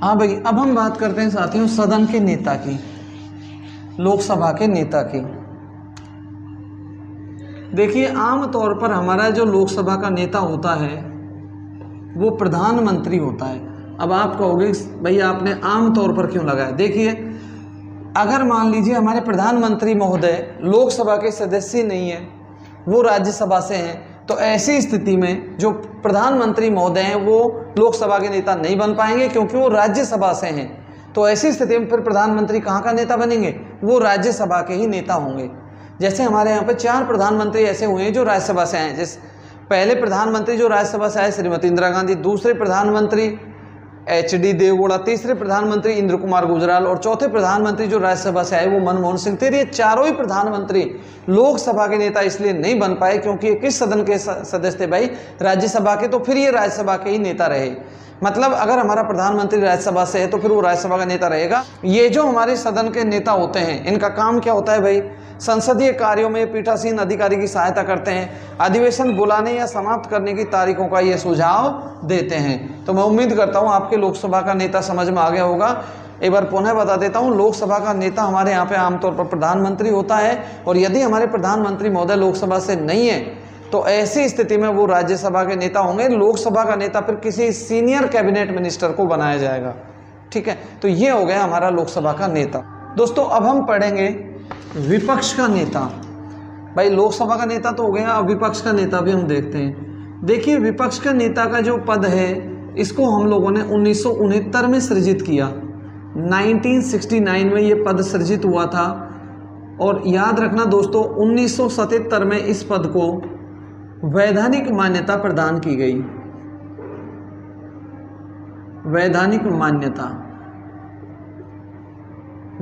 हाँ भाई, अब हम बात करते हैं साथियों सदन के नेता की, लोकसभा के नेता की। देखिए, आमतौर पर हमारा जो लोकसभा का नेता होता है वो प्रधानमंत्री होता है। अब आप कहोगे भाई आपने आमतौर पर क्यों लगाया? देखिए, अगर मान लीजिए हमारे प्रधानमंत्री महोदय लोकसभा के सदस्य नहीं है, वो राज्यसभा से हैं, तो ऐसी स्थिति में जो प्रधानमंत्री महोदय हैं वो लोकसभा के नेता नहीं बन पाएंगे क्योंकि वो राज्यसभा से हैं। तो ऐसी स्थिति में फिर प्रधानमंत्री कहाँ का नेता बनेंगे? वो राज्यसभा के ही नेता होंगे। जैसे हमारे यहाँ पे 4 प्रधानमंत्री ऐसे हुए हैं जो राज्यसभा से आए हैं। जैसे पहले प्रधानमंत्री जो राज्यसभा से आए श्रीमती इंदिरा गांधी, दूसरे प्रधानमंत्री HD देवगौड़ा, तीसरे प्रधानमंत्री इंद्र कुमार गुजराल और चौथे प्रधानमंत्री जो राज्यसभा से आए वो मनमोहन सिंह थे। ये चारों ही प्रधानमंत्री लोकसभा के नेता इसलिए नहीं बन पाए क्योंकि ये किस सदन के सदस्य थे भाई? राज्यसभा के। तो फिर ये राज्यसभा के ही नेता रहे। मतलब अगर हमारा प्रधानमंत्री राज्यसभा से है तो फिर वो राज्यसभा का नेता रहेगा। ये जो हमारे सदन के नेता होते हैं इनका काम क्या होता है भाई? संसदीय कार्यों में पीठासीन अधिकारी की सहायता करते हैं, अधिवेशन बुलाने या समाप्त करने की तारीखों का ये सुझाव देते हैं। तो मैं उम्मीद करता हूँ आपके लोकसभा का नेता समझ में आ गया होगा। एक बार पुनः बता देता हूँ, लोकसभा का नेता हमारे यहाँ पे आमतौर पर प्रधानमंत्री होता है, और यदि हमारे प्रधानमंत्री महोदय लोकसभा से नहीं है तो ऐसी स्थिति में वो राज्यसभा के नेता होंगे। लोकसभा का नेता फिर किसी सीनियर कैबिनेट मिनिस्टर को बनाया जाएगा। ठीक है, तो ये हो गया हमारा लोकसभा का नेता। दोस्तों अब हम पढ़ेंगे विपक्ष का नेता। भाई लोकसभा का नेता तो हो गया, अब विपक्ष का नेता भी हम देखते हैं। देखिए विपक्ष का नेता का जो पद है इसको हम लोगों ने 1969 में सृजित किया। 1969 में ये पद सृजित हुआ था। और याद रखना दोस्तों 1977 में इस पद को वैधानिक मान्यता प्रदान की गई। वैधानिक मान्यता।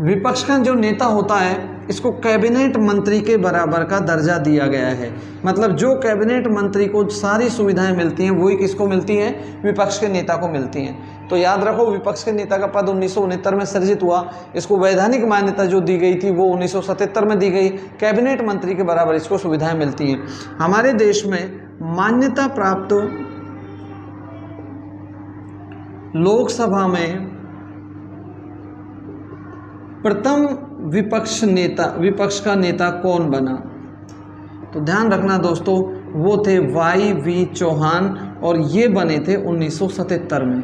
विपक्ष का जो नेता होता है इसको कैबिनेट मंत्री के बराबर का दर्जा दिया गया है। मतलब जो कैबिनेट मंत्री को सारी सुविधाएं मिलती हैं वही किसको मिलती हैं? विपक्ष के नेता को मिलती हैं। तो याद रखो विपक्ष के नेता का पद 1969 में सृजित हुआ। इसको वैधानिक मान्यता जो दी गई थी वो 1977 में दी गई। कैबिनेट मंत्री के बराबर इसको सुविधाएं मिलती हैं। हमारे देश में मान्यता प्राप्त लोकसभा में प्रथम विपक्ष का नेता कौन बना? तो ध्यान रखना दोस्तों वो थे YV चौहान, और ये बने थे 1977 में।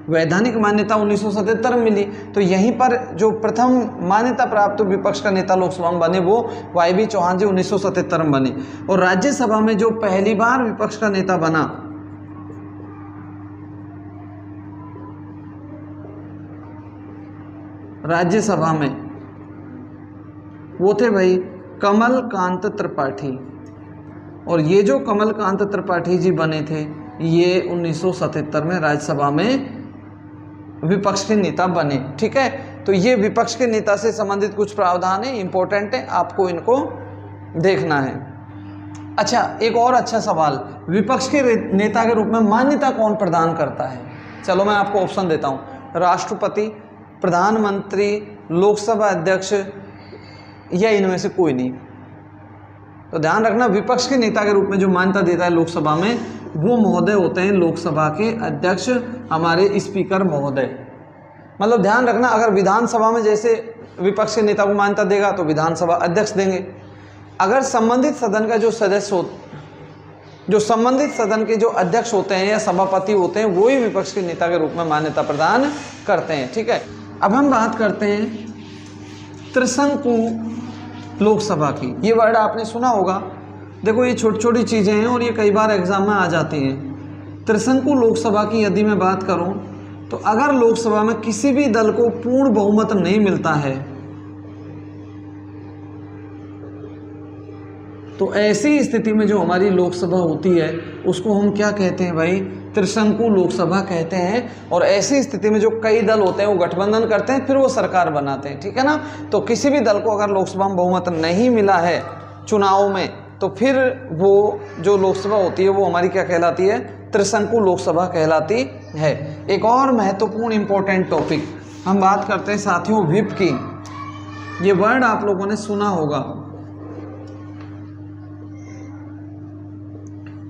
वैधानिक मान्यता 1977 में मिली। तो यहीं पर जो प्रथम मान्यता प्राप्त विपक्ष का नेता लोकसभा में बने वो YV चौहान जी 1977 में बने। और राज्यसभा में जो पहली बार विपक्ष का नेता बना राज्यसभा में वो थे भाई कमलकांत त्रिपाठी। और ये जो कमलकांत त्रिपाठी जी बने थे ये 1977 में राज्यसभा में विपक्ष के नेता बने। ठीक है, तो ये विपक्ष के नेता से संबंधित कुछ प्रावधान है, इंपॉर्टेंट है, आपको इनको देखना है। अच्छा, एक और अच्छा सवाल, विपक्ष के नेता के रूप में मान्यता कौन प्रदान करता है? चलो मैं आपको ऑप्शन देता हूँ, राष्ट्रपति, प्रधानमंत्री, लोकसभा अध्यक्ष, या इनमें से कोई नहीं। तो ध्यान रखना विपक्ष के नेता के रूप में जो मान्यता देता है लोकसभा में वो महोदय होते हैं लोकसभा के अध्यक्ष, हमारे स्पीकर महोदय। मतलब ध्यान रखना अगर विधानसभा में जैसे विपक्ष के नेता को मान्यता देगा तो विधानसभा अध्यक्ष देंगे। अगर संबंधित सदन का जो सदस्य जो संबंधित सदन के जो अध्यक्ष होते हैं या सभापति होते हैं वही विपक्ष के नेता के रूप में मान्यता प्रदान करते हैं। ठीक है, अब हम बात करते हैं त्रिशंकु लोकसभा की। ये वर्ड आपने सुना होगा। देखो ये छोटी छोटी चीज़ें हैं और ये कई बार एग्जाम में आ जाती हैं। त्रिशंकु लोकसभा की यदि मैं बात करूं तो अगर लोकसभा में किसी भी दल को पूर्ण बहुमत नहीं मिलता है तो ऐसी स्थिति में जो हमारी लोकसभा होती है उसको हम क्या कहते हैं भाई? त्रिशंकु लोकसभा कहते हैं। और ऐसी स्थिति में जो कई दल होते हैं वो गठबंधन करते हैं, फिर वो सरकार बनाते हैं। ठीक है ना, तो किसी भी दल को अगर लोकसभा में बहुमत नहीं मिला है चुनाव में तो फिर वो जो लोकसभा होती है वो हमारी क्या कहलाती है? त्रिशंकु लोकसभा कहलाती है। एक और महत्वपूर्ण इंपॉर्टेंट टॉपिक हम बात करते हैं साथियों व्हिप की। ये वर्ड आप लोगों ने सुना होगा।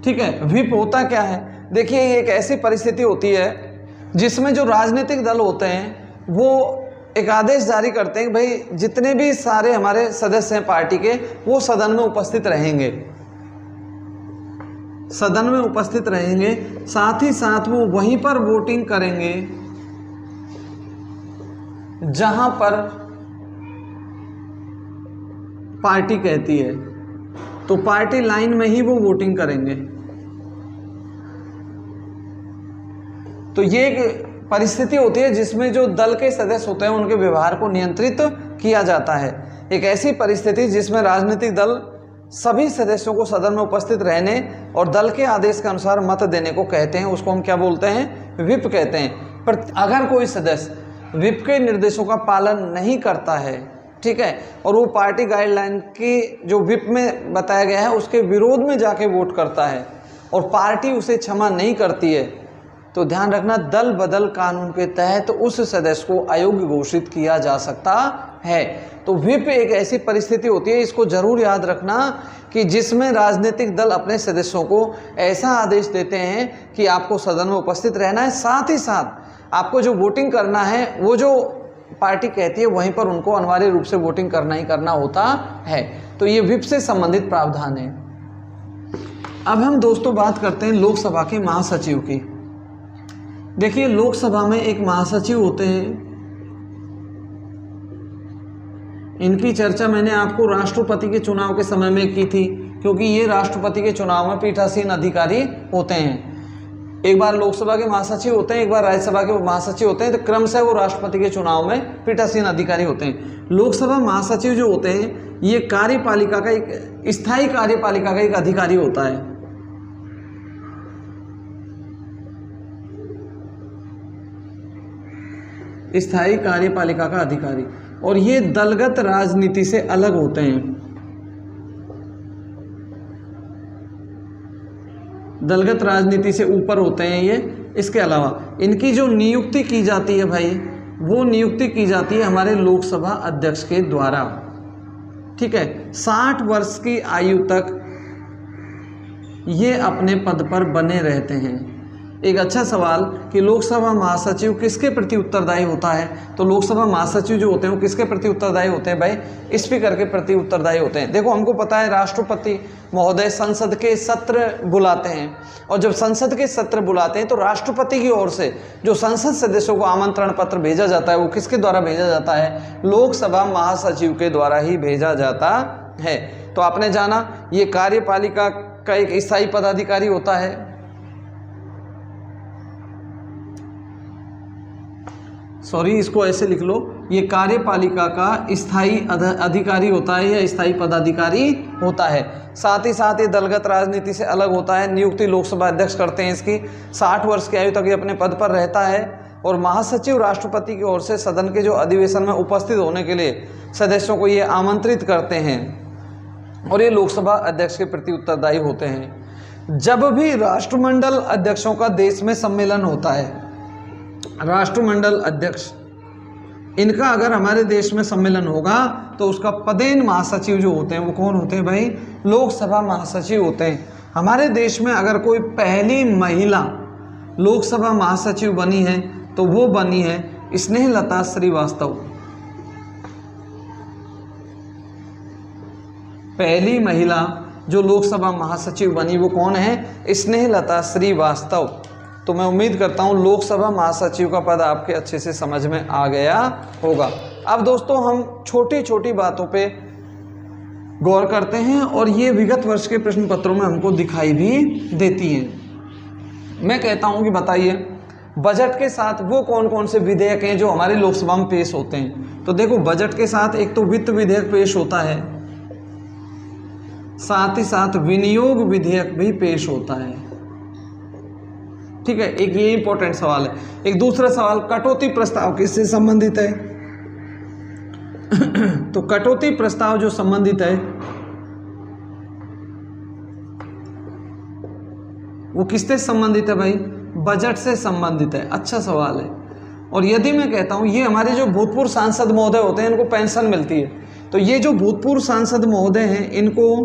ठीक है, व्हिप होता क्या है? देखिए ये एक ऐसी परिस्थिति होती है जिसमें जो राजनीतिक दल होते हैं वो एक आदेश जारी करते हैं कि भाई जितने भी सारे हमारे सदस्य हैं पार्टी के वो सदन में उपस्थित रहेंगे, सदन में उपस्थित रहेंगे, साथ ही साथ वो वहीं पर वोटिंग करेंगे जहां पर पार्टी कहती है। तो पार्टी लाइन में ही वो वोटिंग करेंगे। तो ये एक परिस्थिति होती है जिसमें जो दल के सदस्य होते हैं उनके व्यवहार को नियंत्रित किया जाता है। एक ऐसी परिस्थिति जिसमें राजनीतिक दल सभी सदस्यों को सदन में उपस्थित रहने और दल के आदेश के अनुसार मत देने को कहते हैं, उसको हम क्या बोलते हैं, विप कहते हैं। पर अगर कोई सदस्य विप के निर्देशों का पालन नहीं करता है, ठीक है, और वो पार्टी गाइडलाइन की जो विप में बताया गया है उसके विरोध में जाके वोट करता है और पार्टी उसे क्षमा नहीं करती है, तो ध्यान रखना दल बदल कानून के तहत उस सदस्य को अयोग्य घोषित किया जा सकता है। तो विप एक ऐसी परिस्थिति होती है, इसको जरूर याद रखना, कि जिसमें राजनीतिक दल अपने सदस्यों को ऐसा आदेश देते हैं कि आपको सदन में उपस्थित रहना है, साथ ही साथ आपको जो वोटिंग करना है वो जो पार्टी कहती है वहीं पर उनको अनिवार्य रूप से वोटिंग करना ही करना होता है। तो ये विप से संबंधित प्रावधान है। अब हम दोस्तों बात करते हैं लोकसभा के महासचिव की। देखिए, लोकसभा में एक महासचिव होते हैं, इनकी चर्चा मैंने आपको राष्ट्रपति के चुनाव के समय में की थी, क्योंकि ये राष्ट्रपति के चुनाव में पीठासीन अधिकारी होते हैं। एक बार लोकसभा के महासचिव होते हैं, एक बार राज्यसभा के महासचिव होते हैं, तो क्रमशः वो राष्ट्रपति के चुनाव में पीठासीन अधिकारी होते हैं। लोकसभा महासचिव जो होते हैं ये कार्यपालिका का एक स्थायी कार्यपालिका का एक अधिकारी होता है। स्थायी कार्यपालिका का अधिकारी, और ये दलगत राजनीति से अलग होते हैं। दलगत राजनीति से ऊपर होते हैं ये। इसके अलावा इनकी जो नियुक्ति की जाती है भाई, वो नियुक्ति की जाती है हमारे लोकसभा अध्यक्ष के द्वारा, ठीक है। 60 वर्ष की आयु तक ये अपने पद पर बने रहते हैं। एक अच्छा सवाल कि लोकसभा महासचिव किसके प्रति उत्तरदायी होता है, तो लोकसभा महासचिव जो होते हैं वो किसके प्रति उत्तरदायी होते हैं भाई, स्पीकर के प्रति उत्तरदायी होते हैं। देखो, हमको पता है राष्ट्रपति महोदय संसद के सत्र बुलाते हैं, और जब संसद के सत्र बुलाते हैं तो राष्ट्रपति की ओर से जो संसद सदस्यों को आमंत्रण पत्र भेजा जाता है वो किसके द्वारा भेजा जाता है, लोकसभा महासचिव के द्वारा ही भेजा जाता है। तो आपने जाना ये कार्यपालिका का एक स्थायी पदाधिकारी होता है। सॉरी, इसको ऐसे लिख लो, ये कार्यपालिका का स्थायी अधिकारी होता है या स्थायी पदाधिकारी होता है। साथ ही साथ ये दलगत राजनीति से अलग होता है। नियुक्ति लोकसभा अध्यक्ष करते हैं इसकी। 60 वर्ष की आयु तक ये अपने पद पर रहता है, और महासचिव राष्ट्रपति की ओर से सदन के जो अधिवेशन में उपस्थित होने के लिए सदस्यों को ये आमंत्रित करते हैं, और ये लोकसभा अध्यक्ष के प्रति उत्तरदायी होते हैं। जब भी राष्ट्रमंडल अध्यक्षों का देश में सम्मेलन होता है, राष्ट्रमंडल अध्यक्ष इनका अगर हमारे देश में सम्मेलन होगा तो उसका पदेन महासचिव जो होते हैं वो कौन होते हैं भाई, लोकसभा महासचिव होते हैं। हमारे देश में अगर कोई पहली महिला लोकसभा महासचिव बनी है तो वो बनी है स्नेहलता श्रीवास्तव। पहली महिला जो लोकसभा महासचिव बनी वो कौन है, स्नेहलता श्रीवास्तव। तो मैं उम्मीद करता हूँ लोकसभा महासचिव का पद आपके अच्छे से समझ में आ गया होगा। अब दोस्तों हम छोटी छोटी बातों पे गौर करते हैं, और ये विगत वर्ष के प्रश्न पत्रों में हमको दिखाई भी देती हैं। मैं कहता हूँ कि बताइए बजट के साथ वो कौन कौन से विधेयक हैं जो हमारे लोकसभा में पेश होते हैं। तो देखो, बजट के साथ एक तो वित्त विधेयक पेश होता है, साथ ही साथ विनियोग विधेयक भी पेश होता है, ठीक है। एक ये इंपॉर्टेंट सवाल है। एक दूसरा सवाल, कटौती प्रस्ताव किससे संबंधित है तो कटौती प्रस्ताव जो संबंधित है वो किससे संबंधित है भाई, बजट से संबंधित है। अच्छा सवाल है। और यदि मैं कहता हूं ये हमारे जो भूतपूर्व सांसद महोदय होते हैं इनको पेंशन मिलती है, तो ये जो भूतपूर्व सांसद महोदय हैं इनको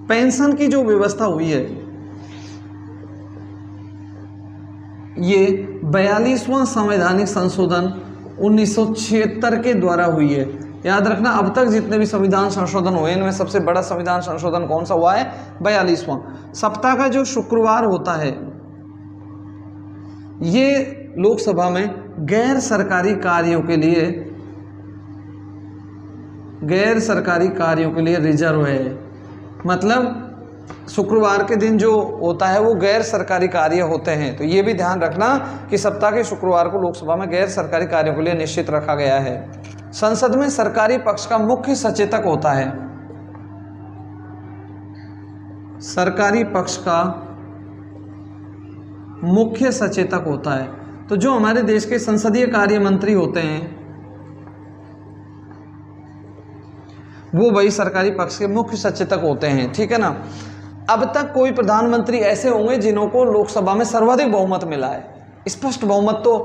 पेंशन की जो व्यवस्था हुई है ये 42वां संवैधानिक संशोधन 1976 के द्वारा हुई है। याद रखना, अब तक जितने भी संविधान संशोधन हुए इनमें सबसे बड़ा संविधान संशोधन कौन सा हुआ है, 42वां। सप्ताह का जो शुक्रवार होता है ये लोकसभा में गैर सरकारी कार्यों के लिए रिजर्व है। मतलब शुक्रवार के दिन जो होता है वो गैर सरकारी कार्य होते हैं। तो ये भी ध्यान रखना कि सप्ताह के शुक्रवार को लोकसभा में गैर सरकारी कार्यों के लिए निश्चित रखा गया है। संसद में सरकारी पक्ष का मुख्य सचेतक होता है? सरकारी पक्ष का मुख्य सचेतक होता है। तो जो हमारे देश के संसदीय कार्य मंत्री होते हैं वो वही सरकारी पक्ष के मुख्य सचेतक होते हैं, ठीक है ना। अब तक कोई प्रधानमंत्री ऐसे होंगे जिन्हों को लोकसभा में सर्वाधिक बहुमत मिला है। स्पष्ट बहुमत तो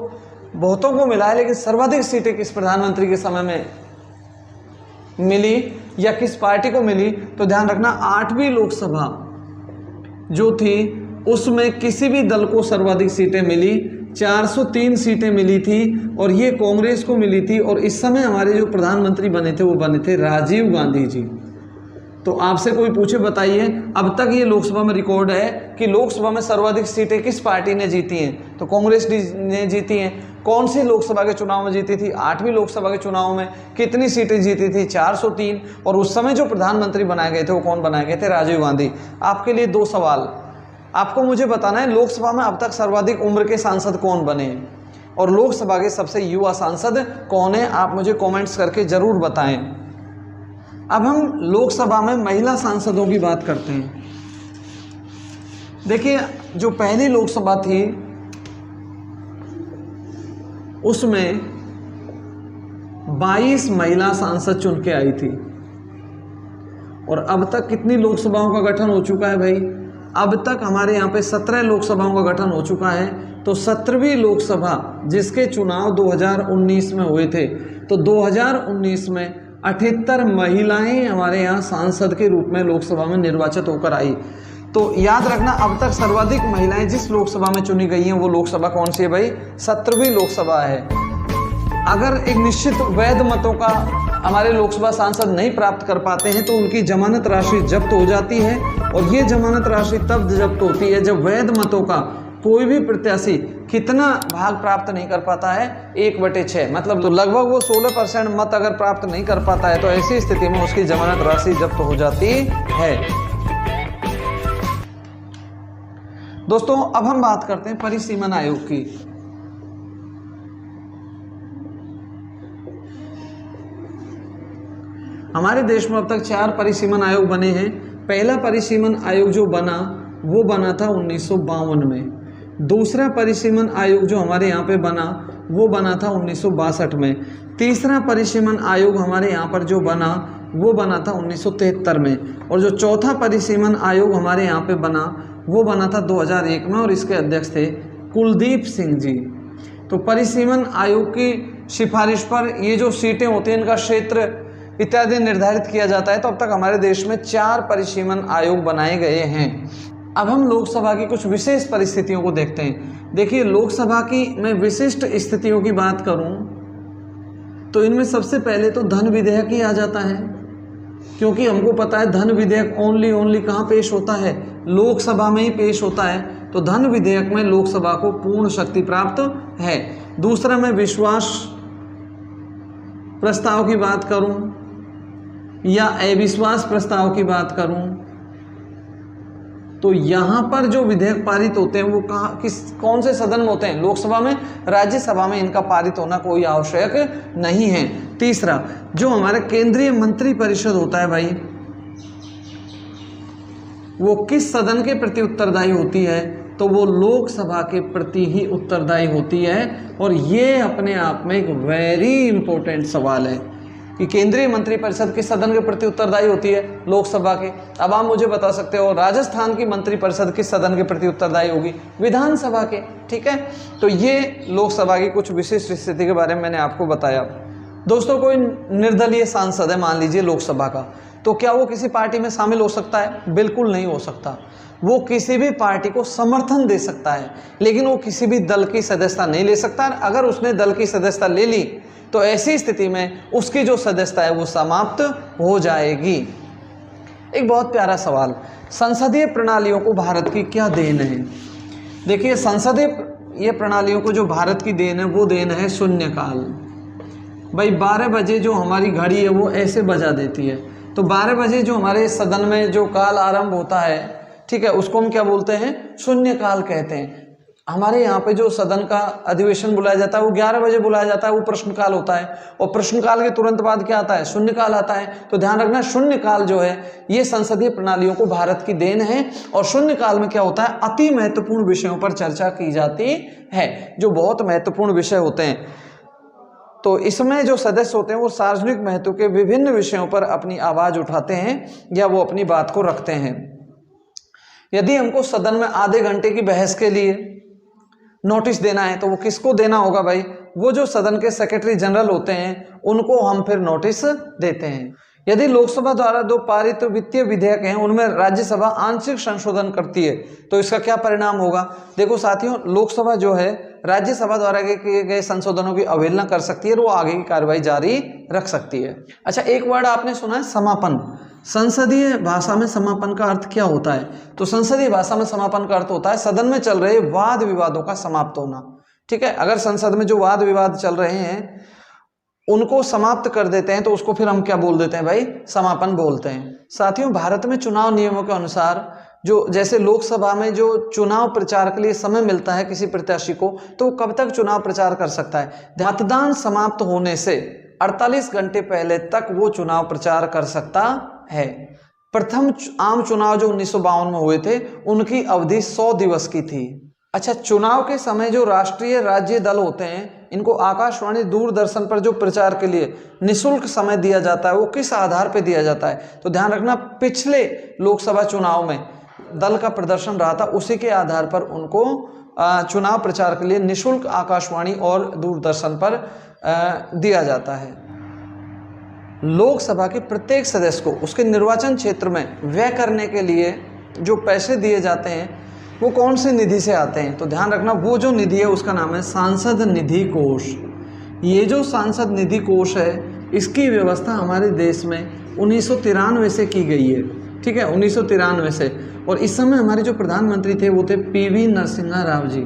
बहुतों को मिला है, लेकिन सर्वाधिक सीटें किस प्रधानमंत्री के समय में मिली या किस पार्टी को मिली? तो ध्यान रखना, 8वीं लोकसभा जो थी उसमें किसी भी दल को सर्वाधिक सीटें मिली, 403 सीटें मिली थी और ये कांग्रेस को मिली थी। और इस समय हमारे जो प्रधानमंत्री बने थे वो बने थे राजीव गांधी जी। तो आपसे कोई पूछे बताइए, अब तक ये लोकसभा में रिकॉर्ड है कि लोकसभा में सर्वाधिक सीटें किस पार्टी ने जीती हैं? तो कांग्रेस ने जीती हैं। कौन सी लोकसभा के चुनाव में जीती थी? 8वीं लोकसभा के चुनाव में। कितनी सीटें जीती थी? 403। और उस समय जो प्रधानमंत्री बनाए गए थे वो कौन बनाए गए थे? राजीव गांधी। आपके लिए 2 सवाल, आपको मुझे बताना है लोकसभा में अब तक सर्वाधिक उम्र के सांसद कौन बने और लोकसभा के सबसे युवा सांसद कौन है? आप मुझे कमेंट्स करके जरूर बताएं। अब हम लोकसभा में महिला सांसदों की बात करते हैं। देखिए, जो पहली लोकसभा थी उसमें 22 महिला सांसद चुन के आई थी। और अब तक कितनी लोकसभाओं का गठन हो चुका है भाई? अब तक हमारे यहाँ पे 17 लोकसभाओं का गठन हो चुका है। तो 17वीं लोकसभा जिसके चुनाव 2019 में हुए थे, तो 2019 में 78 महिलाएं हमारे यहाँ सांसद के रूप में लोकसभा में निर्वाचित होकर आई। तो याद रखना, अब तक सर्वाधिक महिलाएं जिस लोकसभा में चुनी गई हैं वो लोकसभा कौन सी है भाई? 17वीं लोकसभा है। अगर एक निश्चित वैध मतों का हमारे लोकसभा सांसद नहीं प्राप्त कर पाते हैं तो उनकी जमानत राशि जब्त हो जाती है। और ये जमानत राशि तब जब्त होती है जब वैध मतों का कोई भी प्रत्याशी कितना भाग प्राप्त नहीं कर पाता है? 1/6, मतलब तो लगभग वो 16% मत अगर प्राप्त नहीं कर पाता है तो ऐसी स्थिति में उसकी जमानत राशि जब्त हो जाती है। दोस्तों, अब हम बात करते हैं परिसीमन आयोग की। हमारे देश में अब तक 4 परिसीमन आयोग बने हैं। पहला परिसीमन आयोग जो बना वो बना था 1952 में। दूसरा परिसीमन आयोग जो हमारे यहाँ पे बना वो बना था 1962 में। तीसरा परिसीमन आयोग हमारे यहाँ पर जो बना वो बना था 1973 में। और जो चौथा परिसीमन आयोग हमारे यहाँ पे बना वो बना था 2001 में और इसके अध्यक्ष थे कुलदीप सिंह जी। तो परिसीमन आयोग की सिफारिश पर ये जो सीटें होती हैं, इनका क्षेत्र इत्यादि निर्धारित किया जाता है। तो अब तक हमारे देश में 4 परिसीमन आयोग बनाए गए हैं। अब हम लोकसभा की कुछ विशेष परिस्थितियों को देखते हैं। देखिए, लोकसभा की मैं विशिष्ट स्थितियों की बात करूं तो इनमें सबसे पहले तो धन विधेयक ही आ जाता है, क्योंकि हमको पता है धन विधेयक ओनली कहाँ पेश होता है? लोकसभा में ही पेश होता है। तो धन विधेयक में लोकसभा को पूर्ण शक्ति प्राप्त है। दूसरा, मैं विश्वास प्रस्ताव की बात करूं या अविश्वास प्रस्ताव की बात करूं तो यहां पर जो विधेयक पारित होते हैं वो कौन से सदन में होते हैं? लोकसभा में। राज्यसभा में इनका पारित होना कोई आवश्यक नहीं है। तीसरा, जो हमारा केंद्रीय मंत्री परिषद होता है भाई, वो किस सदन के प्रति उत्तरदायी होती है? तो वो लोकसभा के प्रति ही उत्तरदायी होती है। और ये अपने आप में एक वेरी इंपॉर्टेंट सवाल है कि केंद्रीय मंत्रिपरिषद किस सदन के प्रति उत्तरदायी होती है? लोकसभा के। अब आप मुझे बता सकते हो राजस्थान की मंत्रिपरिषद किस सदन के प्रति उत्तरदायी होगी? विधानसभा के। ठीक है, तो ये लोकसभा की कुछ विशिष्ट स्थिति के बारे में मैंने आपको बताया। दोस्तों, कोई निर्दलीय सांसद है मान लीजिए लोकसभा का, तो क्या वो किसी पार्टी में शामिल हो सकता है? बिल्कुल नहीं हो सकता। वो किसी भी पार्टी को समर्थन दे सकता है, लेकिन वो किसी भी दल की सदस्यता नहीं ले सकता। अगर उसने दल की सदस्यता ले ली तो ऐसी स्थिति में उसकी जो सदस्यता है वो समाप्त हो जाएगी। एक बहुत प्यारा सवाल, संसदीय प्रणालियों को भारत की क्या देन है? देखिए, संसदीय प्रणालियों को जो भारत की देन है वो देन है शून्यकाल। भाई 12 बजे जो हमारी घड़ी है वो ऐसे बजा देती है। तो 12 बजे जो हमारे सदन में जो काल आरंभ होता है, ठीक है, उसको हम क्या बोलते हैं? शून्यकाल कहते हैं। हमारे यहाँ पे जो सदन का अधिवेशन बुलाया जाता है वो 11 बजे बुलाया जाता है, वो प्रश्नकाल होता है, और प्रश्नकाल के तुरंत बाद क्या आता है, शून्यकाल आता है। तो ध्यान रखना, शून्यकाल जो है ये संसदीय प्रणालियों को भारत की देन है, और शून्यकाल में क्या होता है, अति महत्वपूर्ण विषयों पर चर्चा की जाती है, जो बहुत महत्वपूर्ण विषय होते हैं। तो इसमें जो सदस्य होते हैं वो सार्वजनिक महत्व के विभिन्न विषयों पर अपनी आवाज उठाते हैं या वो अपनी बात को रखते हैं। यदि हमको सदन में आधे घंटे की बहस के लिए नोटिस देना है तो वो किसको देना होगा भाई, वो जो सदन के सेक्रेटरी जनरल होते हैं उनको हम फिर नोटिस देते हैं। यदि लोकसभा द्वारा जो पारित वित्तीय विधेयक हैं उनमें राज्यसभा आंशिक संशोधन करती है तो इसका क्या परिणाम होगा। देखो साथियों, लोकसभा जो है राज्यसभा द्वारा किए गए संशोधनों की अवहेलना कर सकती है और वो आगे की कार्रवाई जारी रख सकती है। अच्छा, एक वर्ड आपने सुना है, समापन। संसदीय भाषा में समापन का अर्थ क्या होता है, तो संसदीय भाषा में समापन का अर्थ होता है सदन में चल रहे वाद विवादों का समाप्त होना। ठीक है, अगर संसद में जो वाद विवाद चल रहे हैं उनको समाप्त कर देते हैं तो उसको फिर हम क्या बोल देते हैं भाई, समापन बोलते हैं। साथियों, भारत में चुनाव नियमों के अनुसार जो जैसे लोकसभा में जो चुनाव प्रचार के लिए समय मिलता है किसी प्रत्याशी को, तो वो कब तक चुनाव प्रचार कर सकता है, मतदान समाप्त होने से 48 घंटे पहले तक वो चुनाव प्रचार कर सकता है। प्रथम आम चुनाव जो 1952 में हुए थे उनकी अवधि 100 दिवस की थी। अच्छा, चुनाव के समय जो राष्ट्रीय राज्य दल होते हैं इनको आकाशवाणी दूरदर्शन पर जो प्रचार के लिए निःशुल्क समय दिया जाता है वो किस आधार पर दिया जाता है, तो ध्यान रखना, पिछले लोकसभा चुनाव में दल का प्रदर्शन रहा था उसी के आधार पर उनको चुनाव प्रचार के लिए निःशुल्क आकाशवाणी और दूरदर्शन पर दिया जाता है। लोकसभा के प्रत्येक सदस्य को उसके निर्वाचन क्षेत्र में व्यय करने के लिए जो पैसे दिए जाते हैं वो कौन से निधि से आते हैं, तो ध्यान रखना, वो जो निधि है उसका नाम है सांसद निधि कोष। ये जो सांसद निधि कोष है इसकी व्यवस्था हमारे देश में 1993 से की गई है। ठीक है, 1993 से, और इस समय हमारे जो प्रधानमंत्री थे वो थे पीवी नरसिम्हा राव जी।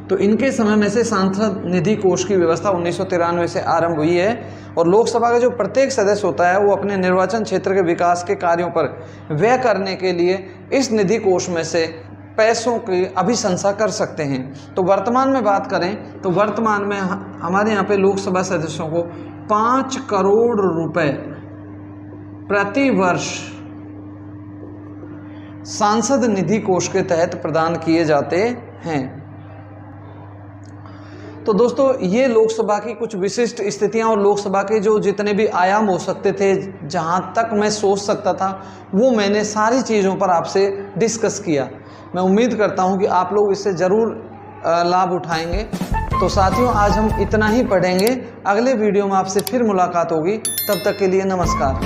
तो इनके समय में से सांसद निधि कोष की व्यवस्था 1993 से आरंभ हुई है, और लोकसभा का जो प्रत्येक सदस्य होता है वो अपने निर्वाचन क्षेत्र के विकास के कार्यों पर व्यय करने के लिए इस निधि कोष में से पैसों की अभिशंसा कर सकते हैं। तो वर्तमान में बात करें तो वर्तमान में हमारे यहाँ पे लोकसभा सदस्यों को 5 करोड़ रुपए प्रति वर्ष सांसद निधि कोष के तहत प्रदान किए जाते हैं। तो दोस्तों, ये लोकसभा की कुछ विशिष्ट स्थितियां और लोकसभा के जो जितने भी आयाम हो सकते थे, जहां तक मैं सोच सकता था वो मैंने सारी चीज़ों पर आपसे डिस्कस किया। मैं उम्मीद करता हूं कि आप लोग इससे ज़रूर लाभ उठाएंगे। तो साथियों, आज हम इतना ही पढ़ेंगे। अगले वीडियो में आपसे फिर मुलाकात होगी, तब तक के लिए नमस्कार।